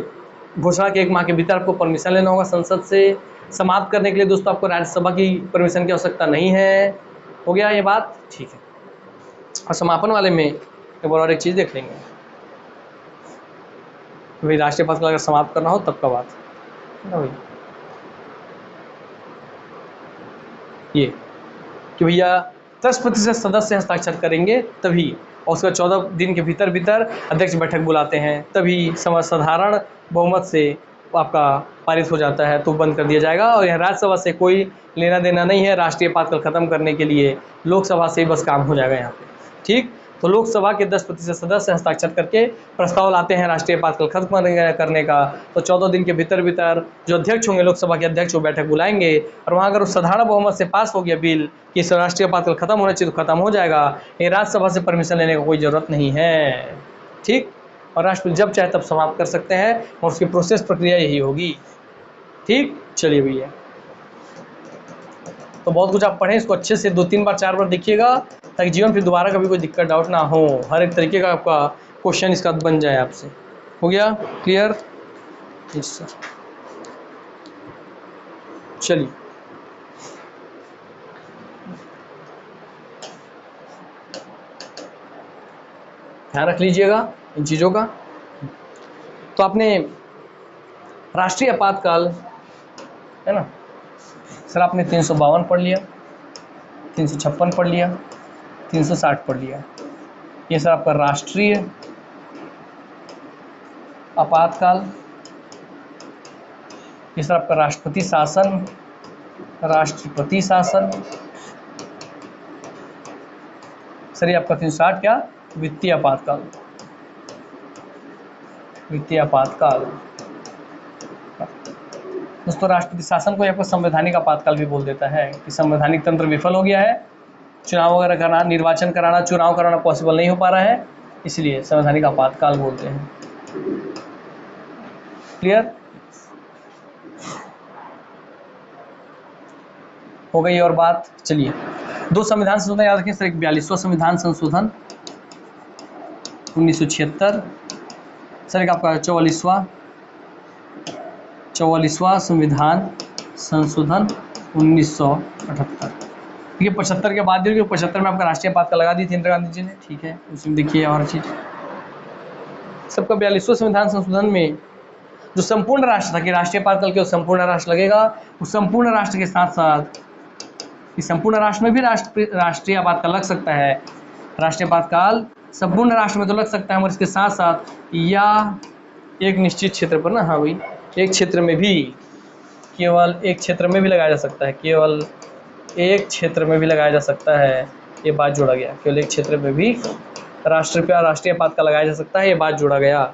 घोषणा के 1 माह के भीतर आपको परमिशन लेना होगा संसद से। समाप्त करने के लिए दोस्तों आपको राज्यसभा की परमिशन की आवश्यकता नहीं है। हो गया ये बात? ठीक है। और समापन वाले में एक बार और एक चीज़ देख लेंगे, भाई राष्ट्रीय आपातकाल अगर समाप्त करना हो तब का बात ना भाई, ये कि भैया 10% सदस्य हस्ताक्षर करेंगे तभी, और उसका 14 दिन के भीतर भीतर अध्यक्ष बैठक बुलाते हैं, तभी साधारण बहुमत से आपका पारित हो जाता है, तो बंद कर दिया जाएगा। और यहाँ राज्यसभा से कोई लेना देना नहीं है। राष्ट्रीय आपातकाल खत्म करने के लिए लोकसभा से ही बस काम हो जाएगा यहाँ पे। ठीक, तो लोकसभा के 10% सदस्य हस्ताक्षर करके प्रस्ताव लाते हैं राष्ट्रीय आपातकाल खत्म करने का, तो 14 दिन के भीतर भीतर जो अध्यक्ष होंगे लोकसभा के अध्यक्ष वो बैठक बुलाएंगे, और वहाँ अगर साधारण बहुमत से पास हो गया बिल कि राष्ट्रीय आपातकाल खत्म होना चाहिए तो खत्म हो जाएगा। ये राज्यसभा से परमिशन लेने की कोई ज़रूरत नहीं है। ठीक, और राष्ट्रपति जब चाहे तब समाप्त कर सकते हैं, और उसकी प्रोसेस प्रक्रिया यही होगी। ठीक, चलिए भैया, तो बहुत कुछ आप पढ़ें, इसको अच्छे से 2-3 बार 4 बार देखिएगा, ताकि जीवन फिर दोबारा कभी कोई दिक्कत डाउट ना हो, हर एक तरीके का आपका क्वेश्चन इसका बन जाए आपसे। हो गया क्लियर? Yes sir. चलिए, ध्यान रख लीजिएगा इन चीज़ों का। तो आपने राष्ट्रीय आपातकाल है ना सर, आपने 352 पढ़ लिया, 356 पढ़ लिया, 360 पढ़ लिया। ये सर आपका राष्ट्रीय आपातकाल, ये सर आपका राष्ट्रपति शासन, राष्ट्रपति शासन। सर ये आपका 360 क्या? वित्तीय आपातकाल, वित्तीय आपातकाल। दोस्तों राष्ट्रपति शासन को आपको संवैधानिक आपातकाल भी बोल देता है कि संवैधानिक तंत्र विफल हो गया है, चुनाव वगैरह कराना, निर्वाचन कराना, चुनाव कराना पॉसिबल नहीं हो पा रहा है, इसलिए संवैधानिक आपातकाल बोलते हैं। क्लियर हो गई और बात। चलिए 2 संविधान संशोधन याद रखें सर, एक 42वां संविधान संशोधन 1976, सर एक आपका 44वां संविधान संशोधन 1978। ठीक है, 75 के बाद 75 में आपका राष्ट्रीय आपातकाल लगा दी थी इंदिरा गांधी जी ने। ठीक है, उसमें देखिए और चीज सबका 42वां संविधान संशोधन में जो संपूर्ण राष्ट्र था कि राष्ट्रीय आपातकाल केवल संपूर्ण राष्ट्र लगेगा, उस संपूर्ण राष्ट्र के साथ साथ इस संपूर्ण राष्ट्र में भी राष्ट्रीय आपातकाल लग सकता है। राष्ट्रीय आपातकाल संपूर्ण राष्ट्र में तो लग सकता है, मगर इसके साथ साथ या एक निश्चित क्षेत्र पर ना, हाँ भाई, एक क्षेत्र में भी, केवल एक क्षेत्र में भी लगाया जा सकता है, केवल एक क्षेत्र में भी लगाया जा सकता है। ये बात जोड़ा गया, केवल एक क्षेत्र में भी राष्ट्रीय आपातकाल लगाया जा सकता है, ये बात जोड़ा गया।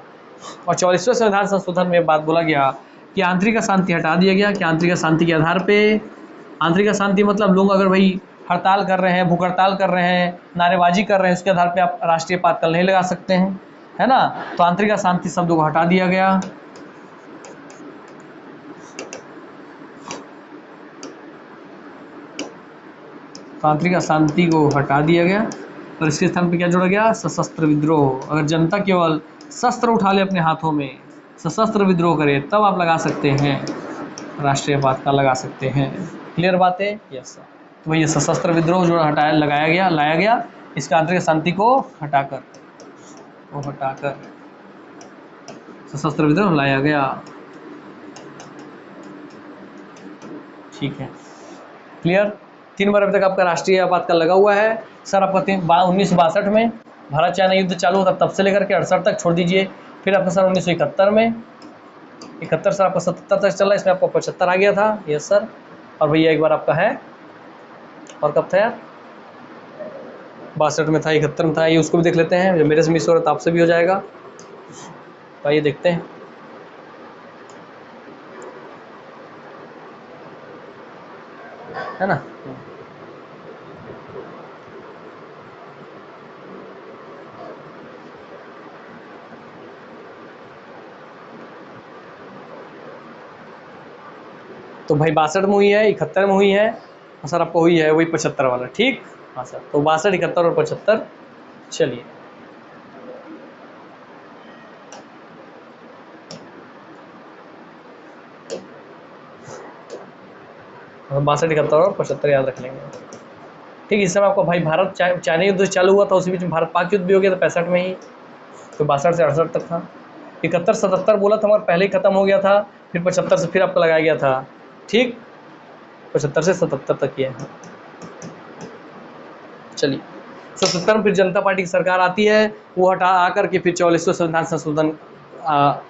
और 44वें संविधान संशोधन में बात बोला गया कि आंतरिक अशांति हटा दिया गया कि आंतरिक अशांति के आधार पे, आंतरिक अशांति मतलब लोग अगर भाई हड़ताल कर रहे हैं, भूख हड़ताल कर रहे हैं, नारेबाजी कर रहे हैं, उसके आधार पे आप राष्ट्रीय आपातकाल नहीं लगा सकते हैं, है ना। तो आंतरिक अशांति शब्द को हटा दिया गया। आंतरिक अशांति को हटा दिया गया और इसके स्थान पर क्या जोड़ा गया, सशस्त्र विद्रोह। अगर जनता केवल शस्त्र उठा ले अपने हाथों में, सशस्त्र विद्रोह करे, तब आप लगा सकते हैं राष्ट्रीय आपातकाल लगा सकते हैं। क्लियर बात है? यस। तो वही सशस्त्र विद्रोह जो लाया गया इसका आंतरिक शांति को हटाकर सशस्त्र विद्रोह लाया गया। ठीक है, क्लियर। 3 बार अभी तक आपका राष्ट्रीय आपातकाल लगा हुआ है सर। आपका 1962 में भारत चाइना युद्ध चालू होता तब से लेकर के 68 तक छोड़ दीजिए। फिर आपका सर 1971 में 71 सर आपका 77 तक चला, इसमें आपका 75 आ गया था। Yes sir. और भैया एक बार आपका है, और कब था यार, 62 में था, 71 में था। ये उसको भी देख लेते हैं, जब मेरे से मिस हो रहा था आपसे भी हो जाएगा। तो आइए देखते हैं। है ना, तो भाई 62 में हुई है, 71 में हुई है, और सर आपको हुई है वही 75 वाला। ठीक, हाँ सर। तो 62, 71 और 75। चलिए 62, 71 और 75 याद रख लेंगे। ठीक, इस समय आपको भाई भारत चाइना युद्ध चालू हुआ था, उसी बीच में भारत पाक युद्ध भी हो गया था 65 में ही। तो 62 से 68 तक था। 71, 77 बोला था मगर पहले ही खत्म हो गया था, फिर 75 से फिर आपका लगाया गया था। ठीक, 75 से 77 तक किया है। चलिए 77 में फिर जनता पार्टी की सरकार आती है, वो हटा आकर के फिर 44वें संविधान संशोधन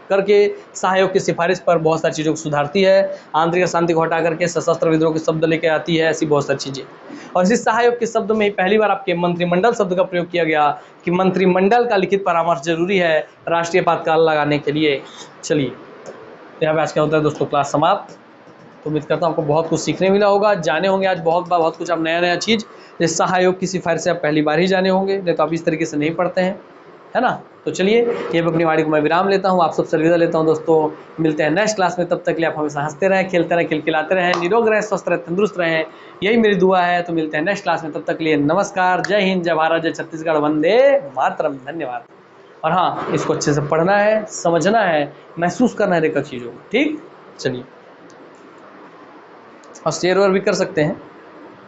करके सहायोग की सिफारिश पर बहुत सारी चीज़ों को सुधारती है। आंतरिक अशांति को हटा करके सशस्त्र विद्रोह के शब्द लेके आती है, ऐसी बहुत सारी चीज़ें। और इसी सहायोग के शब्द में पहली बार आपके मंत्रिमंडल शब्द का प्रयोग किया गया कि मंत्रिमंडल का लिखित परामर्श जरूरी है राष्ट्रीय आपातकाल लगाने के लिए। चलिए तो यहाँ पे आज क्या होता है दोस्तों, क्लास समाप्त। तो उम्मीद करता हूँ आपको बहुत कुछ सीखने मिला होगा, जाने होंगे आज बहुत कुछ आप नया चीज़। जैसे सहायोग की सिफारिश से आप पहली बार ही जाने होंगे, नहीं तो आप इस तरीके से नहीं पढ़ते हैं, है ना। तो चलिए ये अपनी वाणी को मैं विराम लेता हूँ, आप सबसे अलविदा लेता हूँ दोस्तों। मिलते हैं नेक्स्ट क्लास में, तब तक के लिए आप हमेशा हंसते रहें, खेलते रहें, खिलखिलाते रहें, निरोग रहें, स्वस्थ रहें, तंदुरुस्त रहें, यही मेरी दुआ है। तो मिलते हैं नेक्स्ट क्लास में, तब तक के लिए नमस्कार, जय हिंद, जय भारत, जय छत्तीसगढ़, वंदे मातरम। धन्यवाद। और हाँ, इसको अच्छे से पढ़ना है, समझना है, महसूस करना है एक चीज़ों को। ठीक, चलिए, और शेयर और भी कर सकते हैं।